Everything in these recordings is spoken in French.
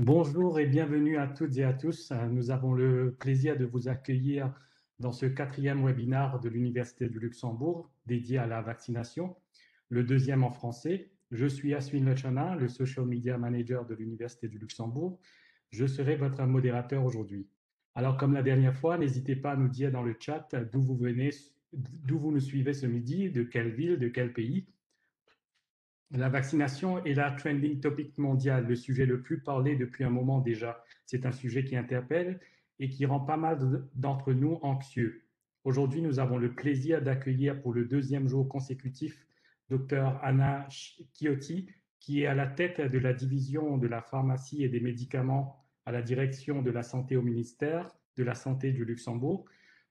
Bonjour et bienvenue à toutes et à tous. Nous avons le plaisir de vous accueillir dans ce quatrième webinaire de l'Université du Luxembourg dédié à la vaccination, le deuxième en français. Je suis Aswin Lechana, le Social Media Manager de l'Université du Luxembourg. Je serai votre modérateur aujourd'hui. Alors, comme la dernière fois, n'hésitez pas à nous dire dans le chat d'où vous venez, d'où vous nous suivez ce midi, de quelle ville, de quel pays. La vaccination est la trending topic mondial, le sujet le plus parlé depuis un moment déjà. C'est un sujet qui interpelle et qui rend pas mal d'entre nous anxieux. Aujourd'hui, nous avons le plaisir d'accueillir pour le deuxième jour consécutif Dr Anna Chiotti, qui est à la tête de la division de la pharmacie et des médicaments à la direction de la santé au ministère de la Santé du Luxembourg,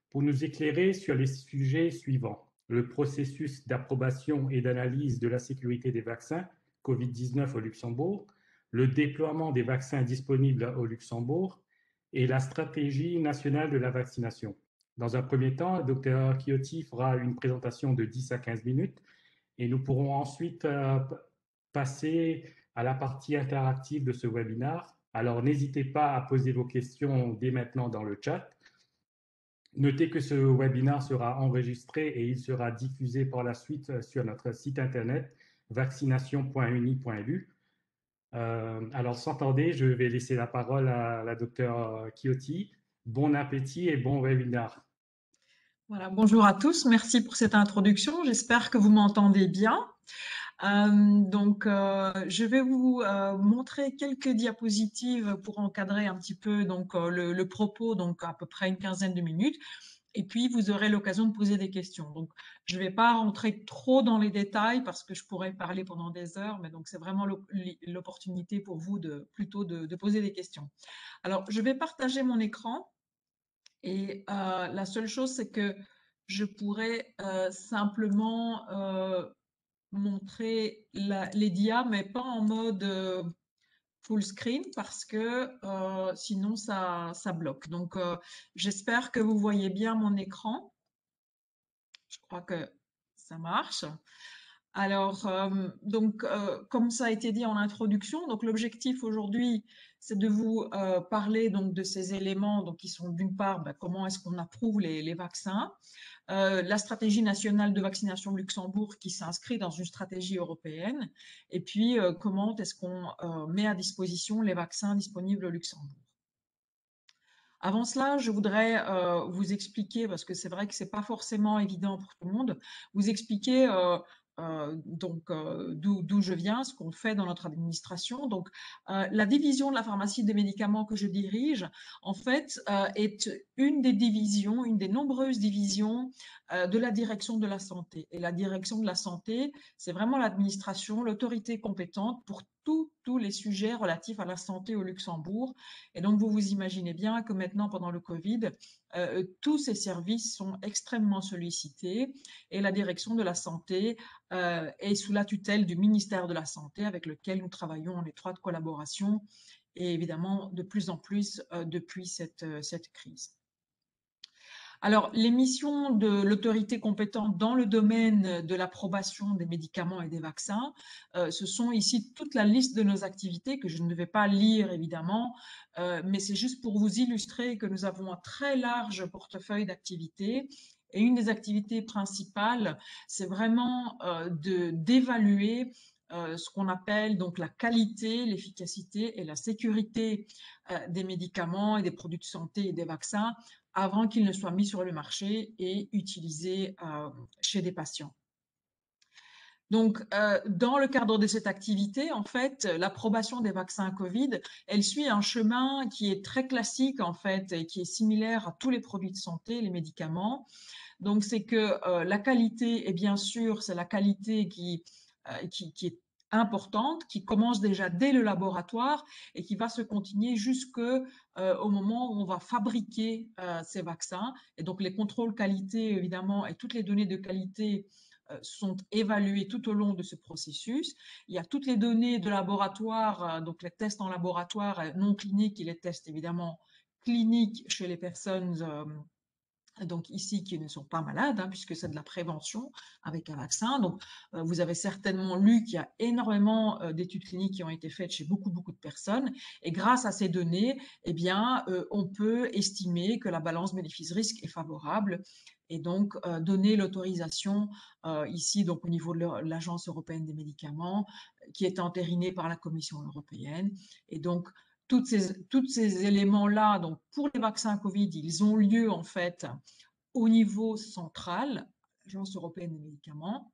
pour nous éclairer sur les sujets suivants: le processus d'approbation et d'analyse de la sécurité des vaccins Covid-19 au Luxembourg, le déploiement des vaccins disponibles au Luxembourg et la stratégie nationale de la vaccination. Dans un premier temps, Dr Chiotti fera une présentation de 10 à 15 minutes et nous pourrons ensuite passer à la partie interactive de ce webinaire. Alors n'hésitez pas à poser vos questions dès maintenant dans le chat. Notez que ce webinaire sera enregistré et il sera diffusé par la suite sur notre site internet vaccination.uni.lu. Alors, sans tarder, je vais laisser la parole à la docteure Chiotti. Bon appétit et bon webinaire. Voilà, bonjour à tous, merci pour cette introduction. J'espère que vous m'entendez bien. Je vais vous montrer quelques diapositives pour encadrer un petit peu le propos, donc à peu près une quinzaine de minutes. Et puis, vous aurez l'occasion de poser des questions. Donc, je ne vais pas rentrer trop dans les détails parce que je pourrais parler pendant des heures, mais donc c'est vraiment l'opportunité pour vous de poser des questions. Alors, je vais partager mon écran. Et la seule chose, c'est que je pourrais simplement montrer les dias, mais pas en mode full screen parce que sinon ça bloque. Donc, j'espère que vous voyez bien mon écran. Je crois que ça marche. Alors, comme ça a été dit en introduction, donc l'objectif aujourd'hui, c'est de vous parler donc de ces éléments, donc qui sont d'une part, comment est-ce qu'on approuve les vaccins, la stratégie nationale de vaccination Luxembourg qui s'inscrit dans une stratégie européenne, et puis comment est-ce qu'on met à disposition les vaccins disponibles au Luxembourg. Avant cela, je voudrais vous expliquer, parce que c'est vrai que c'est pas forcément évident pour tout le monde, vous expliquer d'où je viens, ce qu'on fait dans notre administration. Donc, la division de la pharmacie des médicaments que je dirige, en fait, est une des divisions, une des nombreuses divisions de la direction de la santé. Et la direction de la santé, c'est vraiment l'administration, l'autorité compétente pour tous les sujets relatifs à la santé au Luxembourg. Et donc, vous vous imaginez bien que maintenant, pendant le Covid, tous ces services sont extrêmement sollicités et la direction de la santé est sous la tutelle du ministère de la Santé avec lequel nous travaillons en étroite collaboration et évidemment de plus en plus depuis cette crise. Alors, les missions de l'autorité compétente dans le domaine de l'approbation des médicaments et des vaccins, ce sont ici toute la liste de nos activités que je ne vais pas lire évidemment, mais c'est juste pour vous illustrer que nous avons un très large portefeuille d'activités. Et une des activités principales, c'est vraiment d'évaluer ce qu'on appelle donc la qualité, l'efficacité et la sécurité des médicaments et des produits de santé et des vaccins avant qu'ils ne soient mis sur le marché et utilisés chez des patients. Donc, dans le cadre de cette activité, en fait, l'approbation des vaccins Covid, elle suit un chemin qui est très classique, en fait, et qui est similaire à tous les produits de santé, les médicaments. Donc, c'est que la qualité, et bien sûr, c'est la qualité qui est importante, qui commence déjà dès le laboratoire et qui va se continuer jusqu'au moment où on va fabriquer ces vaccins. Et donc, les contrôles qualité, évidemment, et toutes les données de qualité sont évaluées tout au long de ce processus. Il y a toutes les données de laboratoire, donc les tests en laboratoire non cliniques et les tests évidemment cliniques chez les personnes donc ici qui ne sont pas malades, puisque c'est de la prévention avec un vaccin. Donc vous avez certainement lu qu'il y a énormément d'études cliniques qui ont été faites chez beaucoup de personnes, et grâce à ces données, eh bien, on peut estimer que la balance bénéfice-risque est favorable, et donc donner l'autorisation ici, donc au niveau de l'Agence européenne des médicaments, qui est entérinée par la Commission européenne. Et donc tous ces éléments-là, donc pour les vaccins Covid, ils ont lieu en fait au niveau central, l'Agence européenne des médicaments,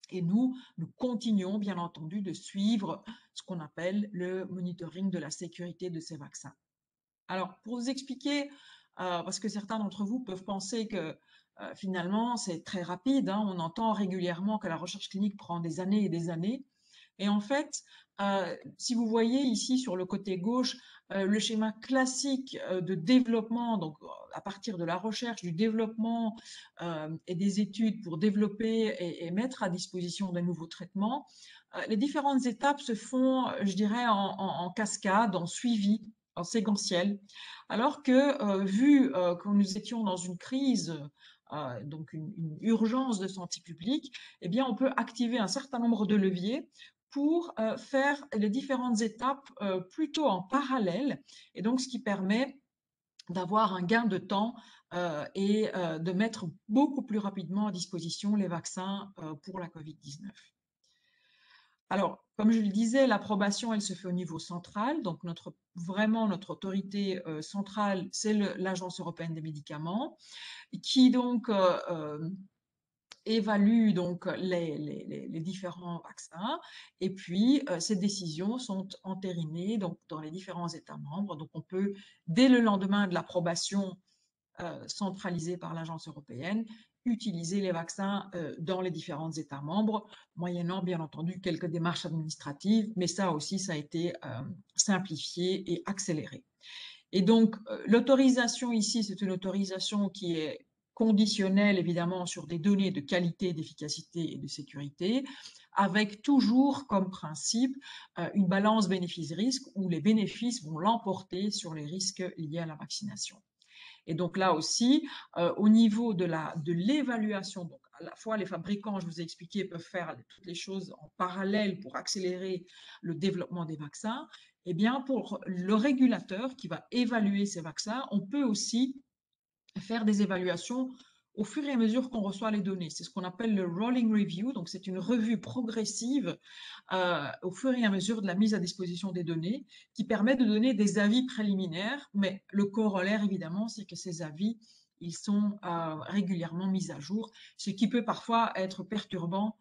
et nous continuons bien entendu de suivre ce qu'on appelle le monitoring de la sécurité de ces vaccins. Alors, pour vous expliquer, parce que certains d'entre vous peuvent penser que finalement c'est très rapide, on entend régulièrement que la recherche clinique prend des années et des années. Et en fait, si vous voyez ici sur le côté gauche le schéma classique de développement, donc à partir de la recherche, du développement et des études pour développer et mettre à disposition de nouveaux traitements, les différentes étapes se font, je dirais, en cascade, en suivi, en séquentiel. Alors que vu que nous étions dans une crise, donc une urgence de santé publique, eh bien, on peut activer un certain nombre de leviers pour faire les différentes étapes plutôt en parallèle, et donc ce qui permet d'avoir un gain de temps et de mettre beaucoup plus rapidement à disposition les vaccins pour la COVID-19. Alors, comme je le disais, l'approbation, elle se fait au niveau central. Donc, vraiment, notre autorité centrale, c'est l'Agence européenne des médicaments, qui donc évalue donc les différents vaccins, et puis ces décisions sont entérinées donc dans les différents États membres. Donc on peut, dès le lendemain de l'approbation centralisée par l'Agence européenne, utiliser les vaccins dans les différents États membres, moyennant bien entendu quelques démarches administratives, mais ça aussi, ça a été simplifié et accéléré. Et donc l'autorisation ici, c'est une autorisation qui est conditionnelle évidemment sur des données de qualité, d'efficacité et de sécurité, avec toujours comme principe une balance bénéfice-risque où les bénéfices vont l'emporter sur les risques liés à la vaccination. Et donc là aussi, au niveau de l'évaluation, donc à la fois les fabricants, je vous ai expliqué, peuvent faire toutes les choses en parallèle pour accélérer le développement des vaccins. Eh bien, pour le régulateur qui va évaluer ces vaccins, on peut aussi faire des évaluations au fur et à mesure qu'on reçoit les données. C'est ce qu'on appelle le rolling review, donc c'est une revue progressive au fur et à mesure de la mise à disposition des données, qui permet de donner des avis préliminaires, mais le corollaire évidemment, c'est que ces avis, ils sont régulièrement mis à jour, ce qui peut parfois être perturbant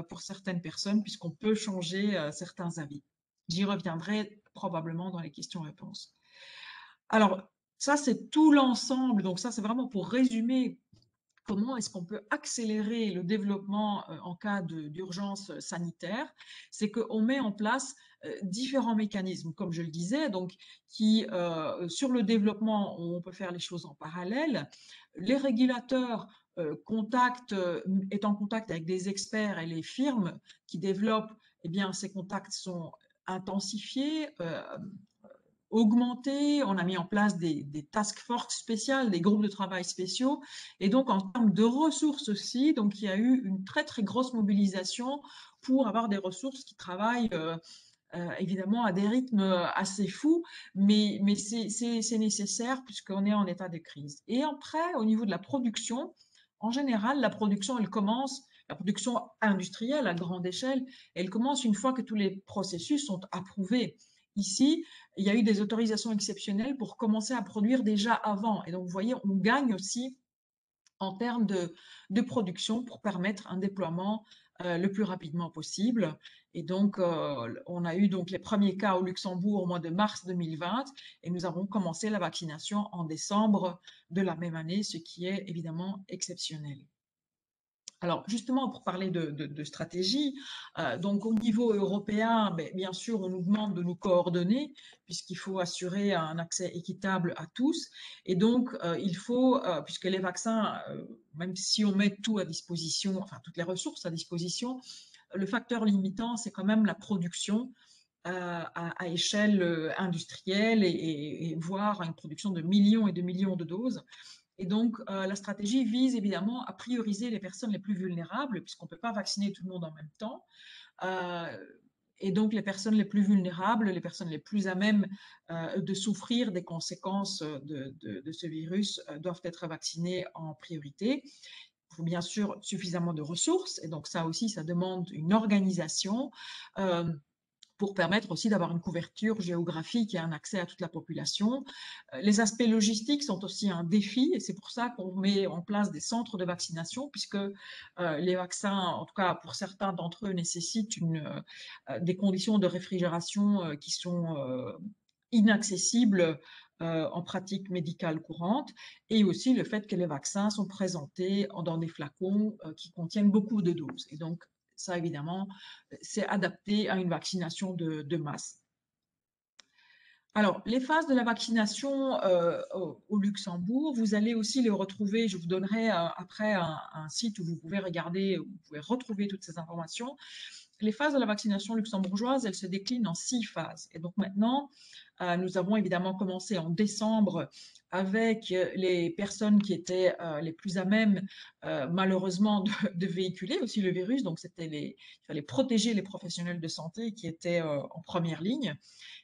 pour certaines personnes, puisqu'on peut changer certains avis. J'y reviendrai probablement dans les questions-réponses. Alors, ça, c'est tout l'ensemble. Donc ça, c'est vraiment pour résumer comment est-ce qu'on peut accélérer le développement en cas d'urgence sanitaire. C'est qu'on met en place différents mécanismes, comme je le disais, donc qui, sur le développement, on peut faire les choses en parallèle. Les régulateurs est en contact avec des experts, et les firmes qui développent, eh bien, ces contacts sont intensifiés, augmenté, on a mis en place des task force spéciales, des groupes de travail spéciaux, et donc en termes de ressources aussi, donc il y a eu une très grosse mobilisation pour avoir des ressources qui travaillent évidemment à des rythmes assez fous, mais c'est nécessaire puisqu'on est en état de crise. Et après, au niveau de la production, en général, la production industrielle à grande échelle, elle commence une fois que tous les processus sont approuvés. Ici, il y a eu des autorisations exceptionnelles pour commencer à produire déjà avant. Et donc, vous voyez, on gagne aussi en termes de production pour permettre un déploiement le plus rapidement possible. Et donc, on a eu donc les premiers cas au Luxembourg au mois de mars 2020, et nous avons commencé la vaccination en décembre de la même année, ce qui est évidemment exceptionnel. Alors, justement, pour parler de stratégie, donc au niveau européen, bien sûr, on nous demande de nous coordonner puisqu'il faut assurer un accès équitable à tous. Et donc, il faut, puisque les vaccins, même si on met tout à disposition, enfin toutes les ressources à disposition, le facteur limitant, c'est quand même la production à échelle industrielle et voire une production de millions et de millions de doses. Et donc, la stratégie vise évidemment à prioriser les personnes les plus vulnérables, puisqu'on ne peut pas vacciner tout le monde en même temps. Et donc, les personnes les plus vulnérables, les personnes les plus à même de souffrir des conséquences de ce virus doivent être vaccinées en priorité. Il faut bien sûr suffisamment de ressources, et donc ça aussi, ça demande une organisation pour permettre aussi d'avoir une couverture géographique et un accès à toute la population. Les aspects logistiques sont aussi un défi, et c'est pour ça qu'on met en place des centres de vaccination, puisque les vaccins, en tout cas pour certains d'entre eux, nécessitent des conditions de réfrigération qui sont inaccessibles en pratique médicale courante, et aussi le fait que les vaccins sont présentés dans des flacons qui contiennent beaucoup de doses. Et donc, ça, évidemment, c'est adapté à une vaccination de masse. Alors, les phases de la vaccination au Luxembourg, vous allez aussi les retrouver, je vous donnerai après un site où vous pouvez regarder, où vous pouvez retrouver toutes ces informations. Les phases de la vaccination luxembourgeoise, elles se déclinent en 6 phases. Et donc maintenant, nous avons évidemment commencé en décembre avec les personnes qui étaient les plus à même, malheureusement, de véhiculer aussi le virus. Donc, il fallait protéger les professionnels de santé qui étaient en première ligne,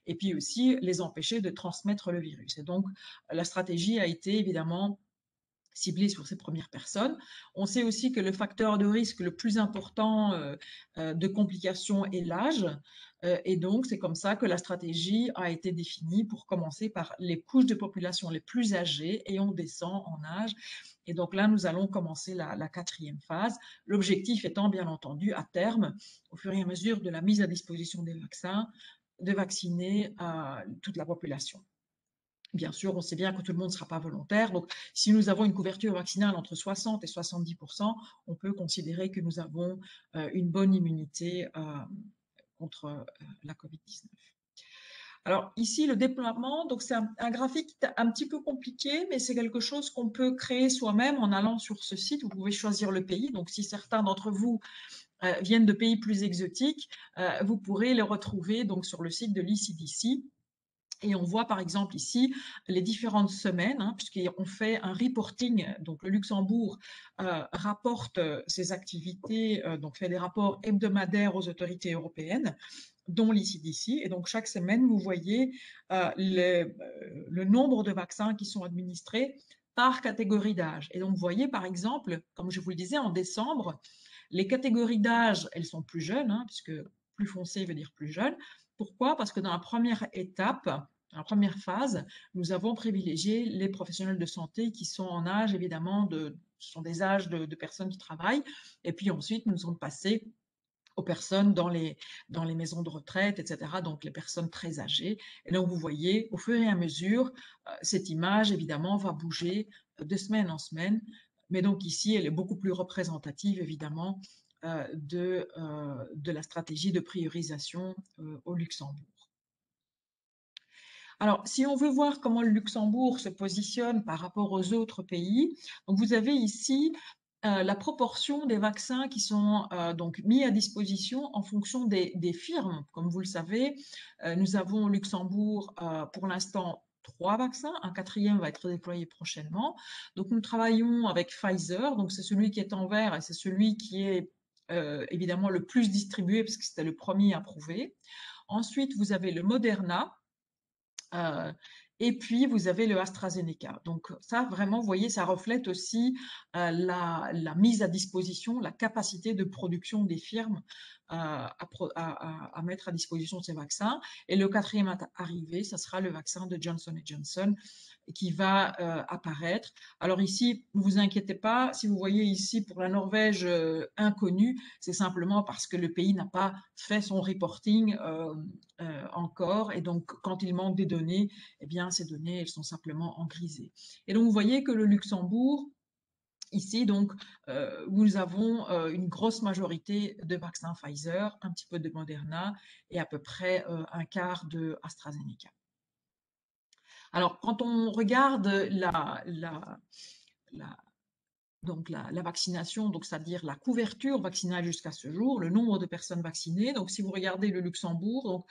et puis aussi les empêcher de transmettre le virus. Et donc, la stratégie a été évidemment ciblée sur ces premières personnes. On sait aussi que le facteur de risque le plus important de complications est l'âge. Et donc, c'est comme ça que la stratégie a été définie pour commencer par les couches de population les plus âgées et on descend en âge. Et donc là, nous allons commencer la quatrième phase. L'objectif étant, bien entendu, à terme, au fur et à mesure de la mise à disposition des vaccins, de vacciner toute la population. Bien sûr, on sait bien que tout le monde ne sera pas volontaire. Donc, si nous avons une couverture vaccinale entre 60 et 70%, on peut considérer que nous avons une bonne immunité contre la COVID-19. Alors ici, le déploiement, donc c'est un graphique un petit peu compliqué, mais c'est quelque chose qu'on peut créer soi-même en allant sur ce site. Vous pouvez choisir le pays. Donc si certains d'entre vous viennent de pays plus exotiques, vous pourrez les retrouver donc sur le site de l'ECDC. Et on voit par exemple ici les différentes semaines, puisqu'on fait un reporting. Donc le Luxembourg rapporte ses activités, donc fait des rapports hebdomadaires aux autorités européennes, dont l'ECDC. Et donc chaque semaine, vous voyez le nombre de vaccins qui sont administrés par catégorie d'âge. Et donc vous voyez par exemple, comme je vous le disais, en décembre, les catégories d'âge, elles sont plus jeunes, puisque plus foncé veut dire plus jeune. Pourquoi? Parce que dans la première étape, dans la première phase, nous avons privilégié les professionnels de santé qui sont en âge, évidemment, ce sont des âges de personnes qui travaillent. Et puis ensuite, nous sommes passés aux personnes dans les maisons de retraite, etc., donc les personnes très âgées. Et donc, vous voyez, au fur et à mesure, cette image, évidemment, va bouger de semaine en semaine. Mais donc ici, elle est beaucoup plus représentative, évidemment, de la stratégie de priorisation au Luxembourg. Alors, si on veut voir comment le Luxembourg se positionne par rapport aux autres pays, donc vous avez ici la proportion des vaccins qui sont donc mis à disposition en fonction des firmes. Comme vous le savez, nous avons au Luxembourg pour l'instant 3 vaccins, un quatrième va être déployé prochainement. Donc nous travaillons avec Pfizer, donc c'est celui qui est en vert et c'est celui qui est évidemment le plus distribué parce que c'était le premier approuvé. Ensuite, vous avez le Moderna. Et puis, vous avez le AstraZeneca. Donc ça, vraiment, vous voyez, ça reflète aussi la mise à disposition, la capacité de production des firmes à mettre à disposition ces vaccins. Et le quatrième arrivé, ça sera le vaccin de Johnson & Johnson qui va apparaître. Alors ici, ne vous inquiétez pas, si vous voyez ici pour la Norvège inconnue, c'est simplement parce que le pays n'a pas fait son reporting encore, et donc quand il manque des données, eh bien ces données, elles sont simplement en grisé. Et donc vous voyez que le Luxembourg, ici, donc, nous avons une grosse majorité de vaccins Pfizer, un petit peu de Moderna et à peu près un quart de AstraZeneca. Alors, quand on regarde la vaccination, donc c'est-à-dire la couverture vaccinale jusqu'à ce jour, le nombre de personnes vaccinées, donc si vous regardez le Luxembourg, donc,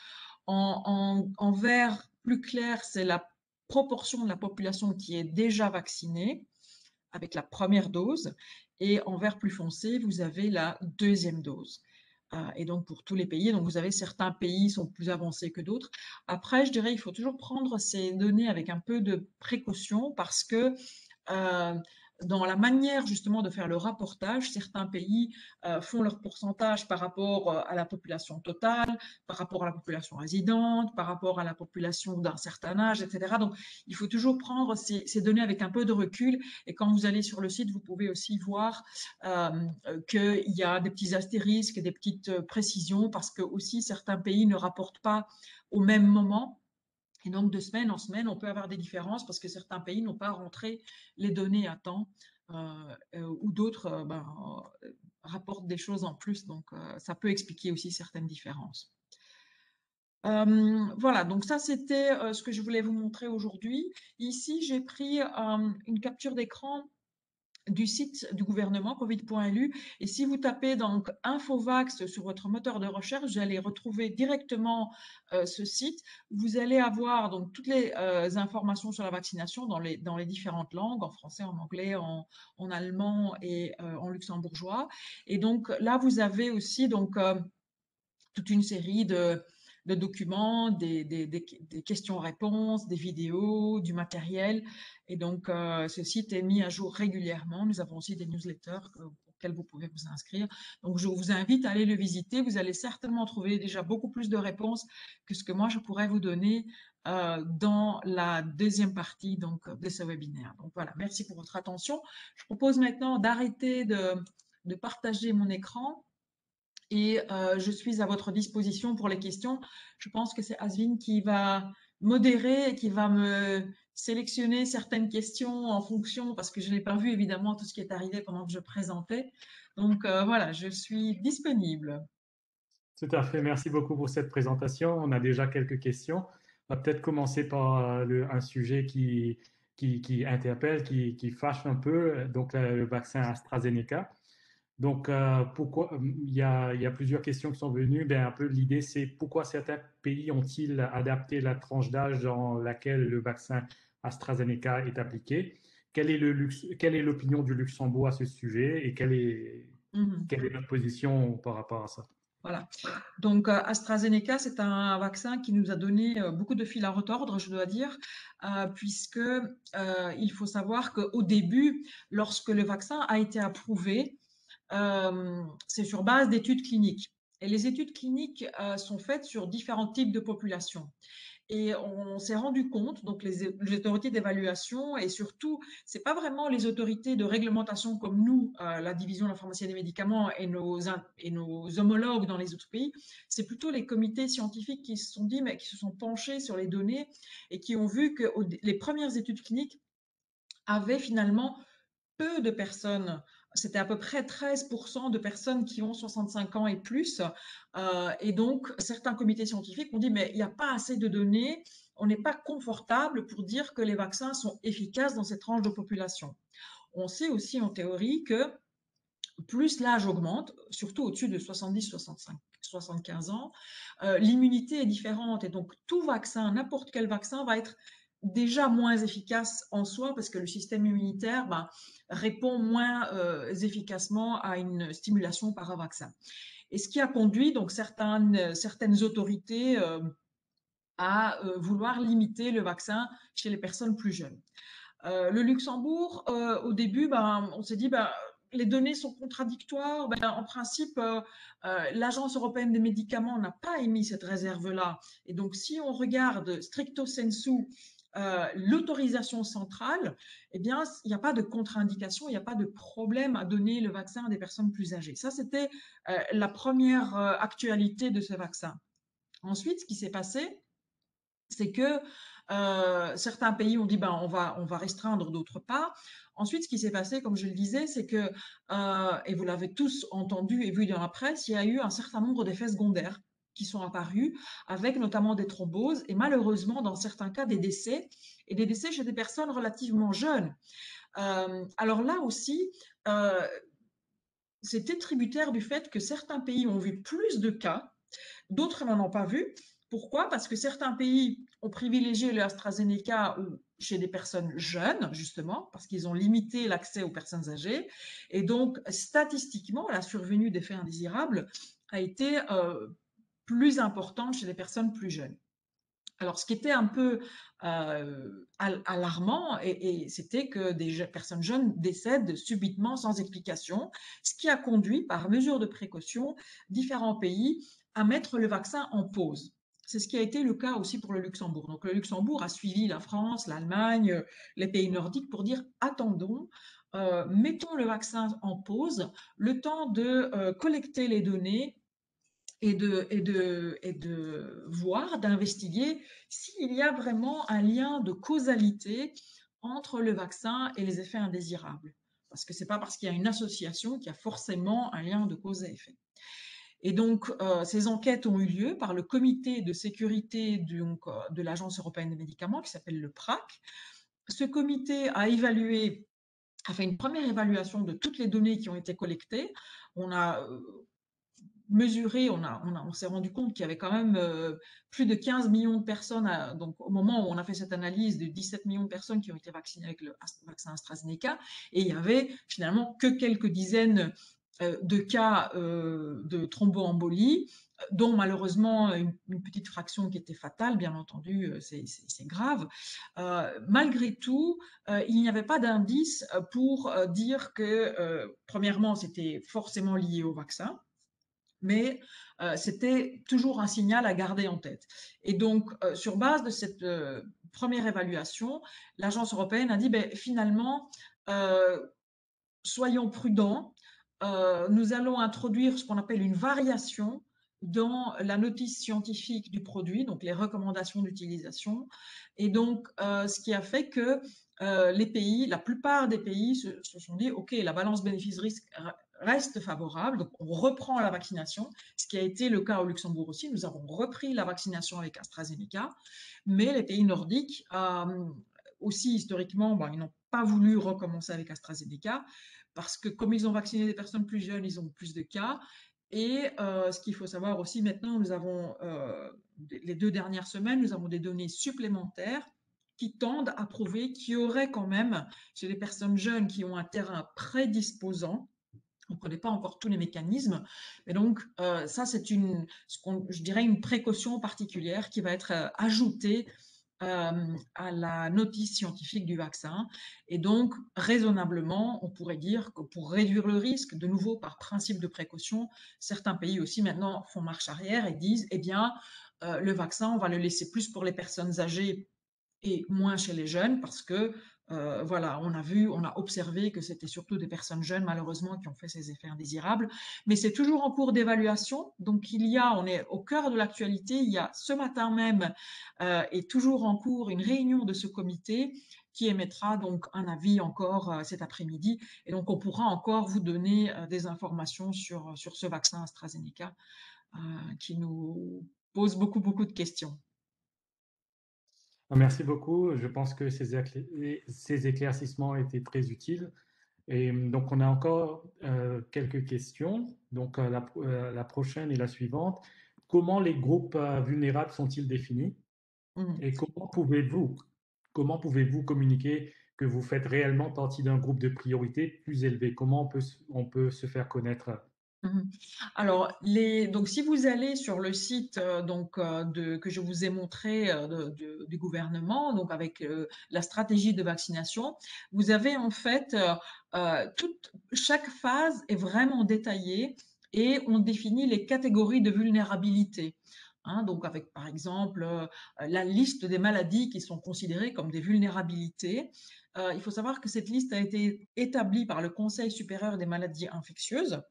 en vert plus clair, c'est la proportion de la population qui est déjà vaccinée. avec la première dose et en vert plus foncé, vous avez la deuxième dose. Et donc pour tous les pays, donc vous avez certains pays sont plus avancés que d'autres. Après, je dirais, il faut toujours prendre ces données avec un peu de précaution parce que dans la manière justement de faire le rapportage, certains pays font leur pourcentage par rapport à la population totale, par rapport à la population résidente, par rapport à la population d'un certain âge, etc. Donc, il faut toujours prendre ces données avec un peu de recul. Et quand vous allez sur le site, vous pouvez aussi voir qu'il y a des petits astérisques, des petites précisions, parce que aussi certains pays ne rapportent pas au même moment. Et donc, de semaine en semaine, on peut avoir des différences parce que certains pays n'ont pas rentré les données à temps ou d'autres rapportent des choses en plus. Donc, ça peut expliquer aussi certaines différences. Voilà, donc ça c'était ce que je voulais vous montrer aujourd'hui. Ici, j'ai pris une capture d'écran du site du gouvernement covid.lu et si vous tapez donc Infovax sur votre moteur de recherche, vous allez retrouver directement ce site. Vous allez avoir donc toutes les informations sur la vaccination dans les différentes langues, en français, en anglais, en allemand et en luxembourgeois. Et donc là, vous avez aussi donc toute une série de documents, des questions-réponses, des vidéos, du matériel. Et donc, ce site est mis à jour régulièrement. Nous avons aussi des newsletters auxquels vous pouvez vous inscrire. Donc, je vous invite à aller le visiter. Vous allez certainement trouver déjà beaucoup plus de réponses que ce que moi, je pourrais vous donner dans la deuxième partie donc, de ce webinaire. Donc, voilà, merci pour votre attention. Je propose maintenant d'arrêter de partager mon écran et je suis à votre disposition pour les questions. Je pense que c'est Asvin qui va modérer et qui va me sélectionner certaines questions en fonction, parce que je n'ai pas vu évidemment tout ce qui est arrivé pendant que je présentais. Donc voilà, je suis disponible. Tout à fait. Merci beaucoup pour cette présentation. On a déjà quelques questions. On va peut-être commencer par un sujet qui interpelle, qui fâche un peu, donc le vaccin AstraZeneca. Donc, pourquoi il y a plusieurs questions qui sont venues. Ben, un peu l'idée, c'est pourquoi certains pays ont-ils adapté la tranche d'âge dans laquelle le vaccin AstraZeneca est appliqué? Quelle est l'opinion du Luxembourg à ce sujet et Mhm. quelle est notre position par rapport à ça? Voilà. Donc AstraZeneca, c'est un vaccin qui nous a donné beaucoup de fil à retordre, je dois dire, puisque il faut savoir qu'au début, lorsque le vaccin a été approuvé, c'est sur base d'études cliniques. Et les études cliniques sont faites sur différents types de populations. Et on s'est rendu compte, donc les autorités d'évaluation et surtout, c'est pas vraiment les autorités de réglementation comme nous, la division de la pharmacie et des médicaments et nos homologues dans les autres pays, c'est plutôt les comités scientifiques qui se sont dit, mais qui se sont penchés sur les données et qui ont vu que les premières études cliniques avaient finalement peu de personnes, c'était à peu près 13% de personnes qui ont 65 ans et plus. Et donc, certains comités scientifiques ont dit, mais il n'y a pas assez de données, on n'est pas confortable pour dire que les vaccins sont efficaces dans cette tranche de population. On sait aussi en théorie que plus l'âge augmente, surtout au-dessus de 70, 65, 75 ans, l'immunité est différente. Et donc, tout vaccin, n'importe quel vaccin va être déjà moins efficace en soi parce que le système immunitaire répond moins efficacement à une stimulation par un vaccin. Et ce qui a conduit donc certaines autorités à vouloir limiter le vaccin chez les personnes plus jeunes. Le Luxembourg, au début, on s'est dit, les données sont contradictoires. En principe, l'Agence européenne des médicaments n'a pas émis cette réserve-là. Et donc, si on regarde stricto sensu l'autorisation centrale, eh bien, il n'y a pas de contre-indication, il n'y a pas de problème à donner le vaccin à des personnes plus âgées. Ça, c'était la première actualité de ce vaccin. Ensuite, ce qui s'est passé, c'est que certains pays ont dit on va restreindre, d'autres pas. Ensuite, ce qui s'est passé, comme je le disais, c'est que, et vous l'avez tous entendu et vu dans la presse, il y a eu un certain nombre d'effets secondaires qui sont apparus, avec notamment des thromboses et malheureusement, dans certains cas, des décès, et des décès chez des personnes relativement jeunes. Alors là aussi, c'était tributaire du fait que certains pays ont vu plus de cas, d'autres n'en ont pas vu. Pourquoi? Parce que certains pays ont privilégié le AstraZeneca chez des personnes jeunes, justement, parce qu'ils ont limité l'accès aux personnes âgées. Et donc, statistiquement, la survenue d'effets indésirables a été plus importante chez les personnes plus jeunes. Alors, ce qui était un peu alarmant, c'était que des personnes jeunes décèdent subitement sans explication, ce qui a conduit, par mesure de précaution, différents pays à mettre le vaccin en pause. C'est ce qui a été le cas aussi pour le Luxembourg. Donc, le Luxembourg a suivi la France, l'Allemagne, les pays nordiques pour dire attendons, mettons le vaccin en pause, le temps de collecter les données et de voir, d'investiguer s'il y a vraiment un lien de causalité entre le vaccin et les effets indésirables. Parce que ce n'est pas parce qu'il y a une association qu'il y a forcément un lien de cause à effet. Et donc, ces enquêtes ont eu lieu par le comité de sécurité de l'Agence européenne des médicaments, qui s'appelle le PRAC. Ce comité a fait une première évaluation de toutes les données qui ont été collectées. On a mesuré, on s'est rendu compte qu'il y avait quand même plus de 15 millions de personnes, donc au moment où on a fait cette analyse, de 17 millions de personnes qui ont été vaccinées avec le vaccin AstraZeneca, et il y avait finalement que quelques dizaines de cas de thromboembolie, dont malheureusement une petite fraction qui était fatale, bien entendu, c'est grave. Malgré tout, il n'y avait pas d'indice pour dire que, premièrement, c'était forcément lié au vaccin, mais c'était toujours un signal à garder en tête. Et donc, sur base de cette première évaluation, l'Agence européenne a dit, ben, finalement, soyons prudents, nous allons introduire ce qu'on appelle une variation dans la notice scientifique du produit, donc les recommandations d'utilisation. Et donc, ce qui a fait que les pays, la plupart des pays se sont dit, OK, la balance bénéfice-risque reste favorable, donc on reprend la vaccination, ce qui a été le cas au Luxembourg aussi. Nous avons repris la vaccination avec AstraZeneca, mais les pays nordiques, aussi historiquement, ils n'ont pas voulu recommencer avec AstraZeneca parce que comme ils ont vacciné des personnes plus jeunes, ils ont plus de cas. Et ce qu'il faut savoir aussi maintenant, nous avons, les 2 dernières semaines, nous avons des données supplémentaires qui tendent à prouver qu'il y aurait quand même, chez les personnes jeunes qui ont un terrain prédisposant, on ne connaît pas encore tous les mécanismes, mais donc ça c'est je dirais une précaution particulière qui va être ajoutée à la notice scientifique du vaccin. Et donc, raisonnablement, on pourrait dire que pour réduire le risque, de nouveau par principe de précaution, certains pays aussi maintenant font marche arrière et disent, eh bien, le vaccin, on va le laisser plus pour les personnes âgées et moins chez les jeunes parce que voilà, on a observé que c'était surtout des personnes jeunes malheureusement qui ont fait ces effets indésirables. Mais c'est toujours en cours d'évaluation. Donc on est au cœur de l'actualité. Il y a ce matin même et toujours en cours une réunion de ce comité qui émettra donc un avis encore cet après-midi. Et donc on pourra encore vous donner des informations sur ce vaccin AstraZeneca qui nous pose beaucoup de questions. Merci beaucoup. Je pense que ces éclaircissements étaient très utiles. Et donc, on a encore quelques questions. Donc, la prochaine et la suivante. Comment les groupes vulnérables sont-ils définis? Mmh. Et comment pouvez-vous communiquer que vous faites réellement partie d'un groupe de priorité plus élevé? Comment on peut se faire connaître? Mmh. Alors, donc, si vous allez sur le site que je vous ai montré du gouvernement, donc avec la stratégie de vaccination, vous avez en fait chaque phase est vraiment détaillée et on définit les catégories de vulnérabilité. Hein, donc, avec par exemple la liste des maladies qui sont considérées comme des vulnérabilités. Il faut savoir que cette liste a été établie par le Conseil supérieur des maladies infectieuses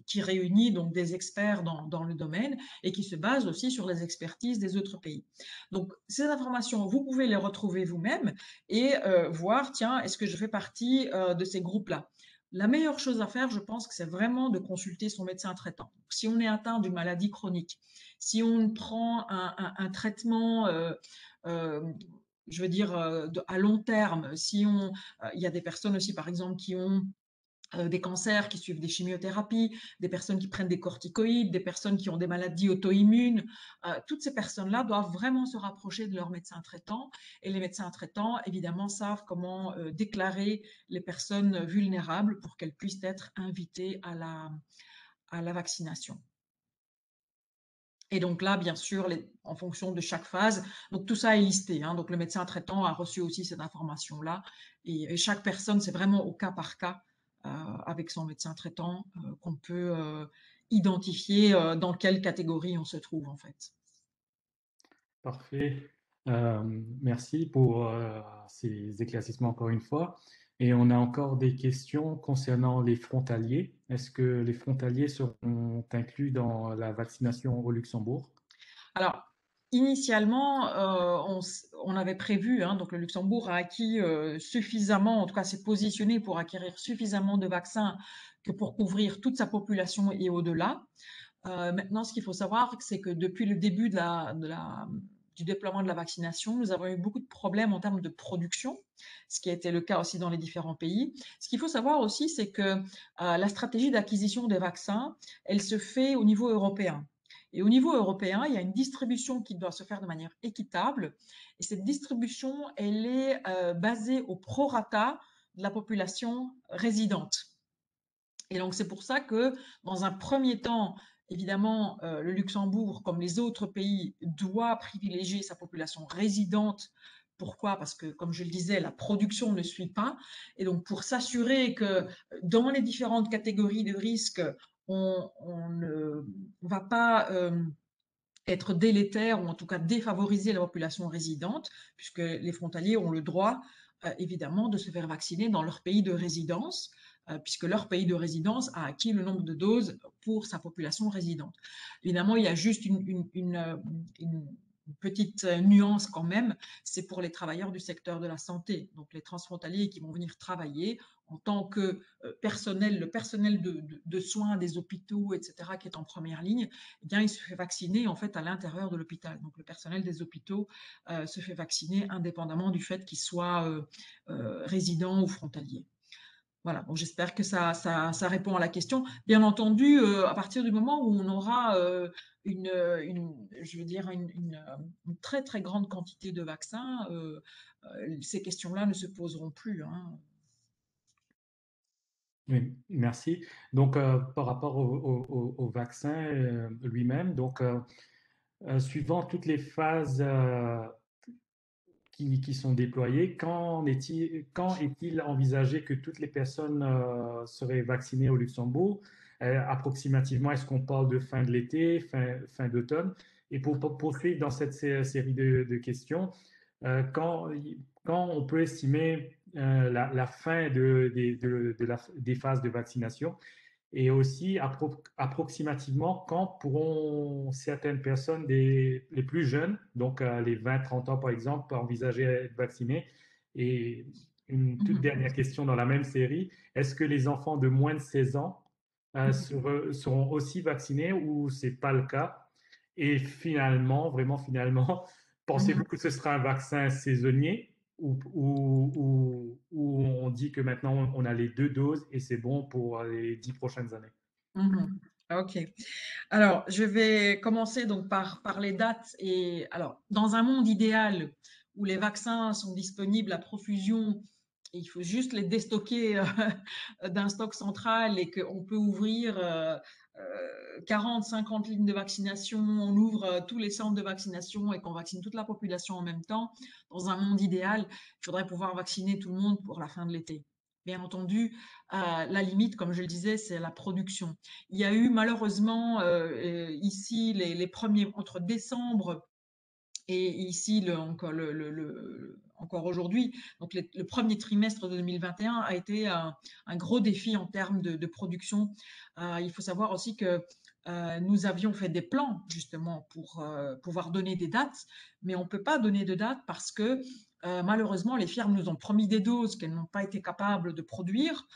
qui réunit donc des experts dans le domaine et qui se base aussi sur les expertises des autres pays. Donc, ces informations, vous pouvez les retrouver vous-même et voir, tiens, est-ce que je fais partie de ces groupes-là? La meilleure chose à faire, je pense que c'est vraiment de consulter son médecin traitant. Si on est atteint d'une maladie chronique, si on prend un traitement, je veux dire, à long terme, il y a des personnes aussi, par exemple, qui ont des cancers qui suivent des chimiothérapies, des personnes qui prennent des corticoïdes, des personnes qui ont des maladies auto-immunes. Toutes ces personnes-là doivent vraiment se rapprocher de leur médecin traitant et les médecins traitants, évidemment, savent comment déclarer les personnes vulnérables pour qu'elles puissent être invitées à la vaccination. Et donc là, bien sûr, en fonction de chaque phase, donc tout ça est listé, hein, donc le médecin traitant a reçu aussi cette information-là et chaque personne, c'est vraiment au cas par cas avec son médecin traitant qu'on peut identifier dans quelle catégorie on se trouve en fait. Parfait. Merci pour ces éclaircissements encore une fois. Et on a encore des questions concernant les frontaliers. Est-ce que les frontaliers seront inclus dans la vaccination au Luxembourg? Alors, initialement, on avait prévu, hein, donc le Luxembourg a acquis suffisamment, en tout cas s'est positionné pour acquérir suffisamment de vaccins que pour couvrir toute sa population et au-delà. Maintenant, ce qu'il faut savoir, c'est que depuis le début du déploiement de la vaccination, nous avons eu beaucoup de problèmes en termes de production, ce qui a été le cas aussi dans les différents pays. Ce qu'il faut savoir aussi, c'est que la stratégie d'acquisition des vaccins, elle se fait au niveau européen. Et au niveau européen, il y a une distribution qui doit se faire de manière équitable. Et cette distribution, elle est basée au prorata de la population résidente. Et donc, c'est pour ça que, dans un premier temps, évidemment, le Luxembourg, comme les autres pays, doit privilégier sa population résidente. Pourquoi? Parce que, comme je le disais, la production ne suit pas. Et donc, pour s'assurer que dans les différentes catégories de risques, on ne va pas être délétère ou en tout cas défavoriser la population résidente, puisque les frontaliers ont le droit, évidemment, de se faire vacciner dans leur pays de résidence, puisque leur pays de résidence a acquis le nombre de doses pour sa population résidente. Évidemment, il y a juste une petite nuance quand même, c'est pour les travailleurs du secteur de la santé, donc les transfrontaliers qui vont venir travailler en tant que personnel, le personnel de soins des hôpitaux, etc., qui est en première ligne, eh bien, il se fait vacciner en fait à l'intérieur de l'hôpital. Donc, le personnel des hôpitaux se fait vacciner indépendamment du fait qu'il soit résident ou frontalier. Voilà, bon, j'espère que ça répond à la question. Bien entendu, à partir du moment où on aura je veux dire une très très grande quantité de vaccins, ces questions-là ne se poseront plus, hein. Oui, merci. Donc, par rapport au vaccin lui-même, donc, suivant toutes les phases qui sont déployées, quand est-il envisagé que toutes les personnes seraient vaccinées au Luxembourg? Approximativement, est-ce qu'on parle de fin de l'été, fin d'automne? Et pour poursuivre dans cette série de questions, quand, quand on peut estimer la fin des phases de vaccination? Et aussi, approximativement, quand pourront certaines personnes, les plus jeunes, donc les 20-30 ans par exemple, envisager d'être vaccinées? Et une toute Mhm. dernière question dans la même série, est-ce que les enfants de moins de 16 ans seront aussi vaccinés ou c'est pas le cas? Et finalement, vraiment finalement, pensez-vous Mhm. que ce sera un vaccin saisonnier ou on dit que maintenant on a les deux doses et c'est bon pour les 10 prochaines années? Mhm. Ok. Alors, je vais commencer donc par les dates. Et alors, dans un monde idéal où les vaccins sont disponibles à profusion, et il faut juste les déstocker d'un stock central et qu'on peut ouvrir 40, 50 lignes de vaccination, on ouvre tous les centres de vaccination et qu'on vaccine toute la population en même temps. Dans un monde idéal, il faudrait pouvoir vacciner tout le monde pour la fin de l'été. Bien entendu, la limite, comme je le disais, c'est la production. Il y a eu malheureusement ici les premiers entre décembre et ici encore aujourd'hui, donc le premier trimestre de 2021 a été un gros défi en termes de production. Il faut savoir aussi que nous avions fait des plans justement pour pouvoir donner des dates, mais on ne peut pas donner de dates parce que malheureusement, les firmes nous ont promis des doses qu'elles n'ont pas été capables de produire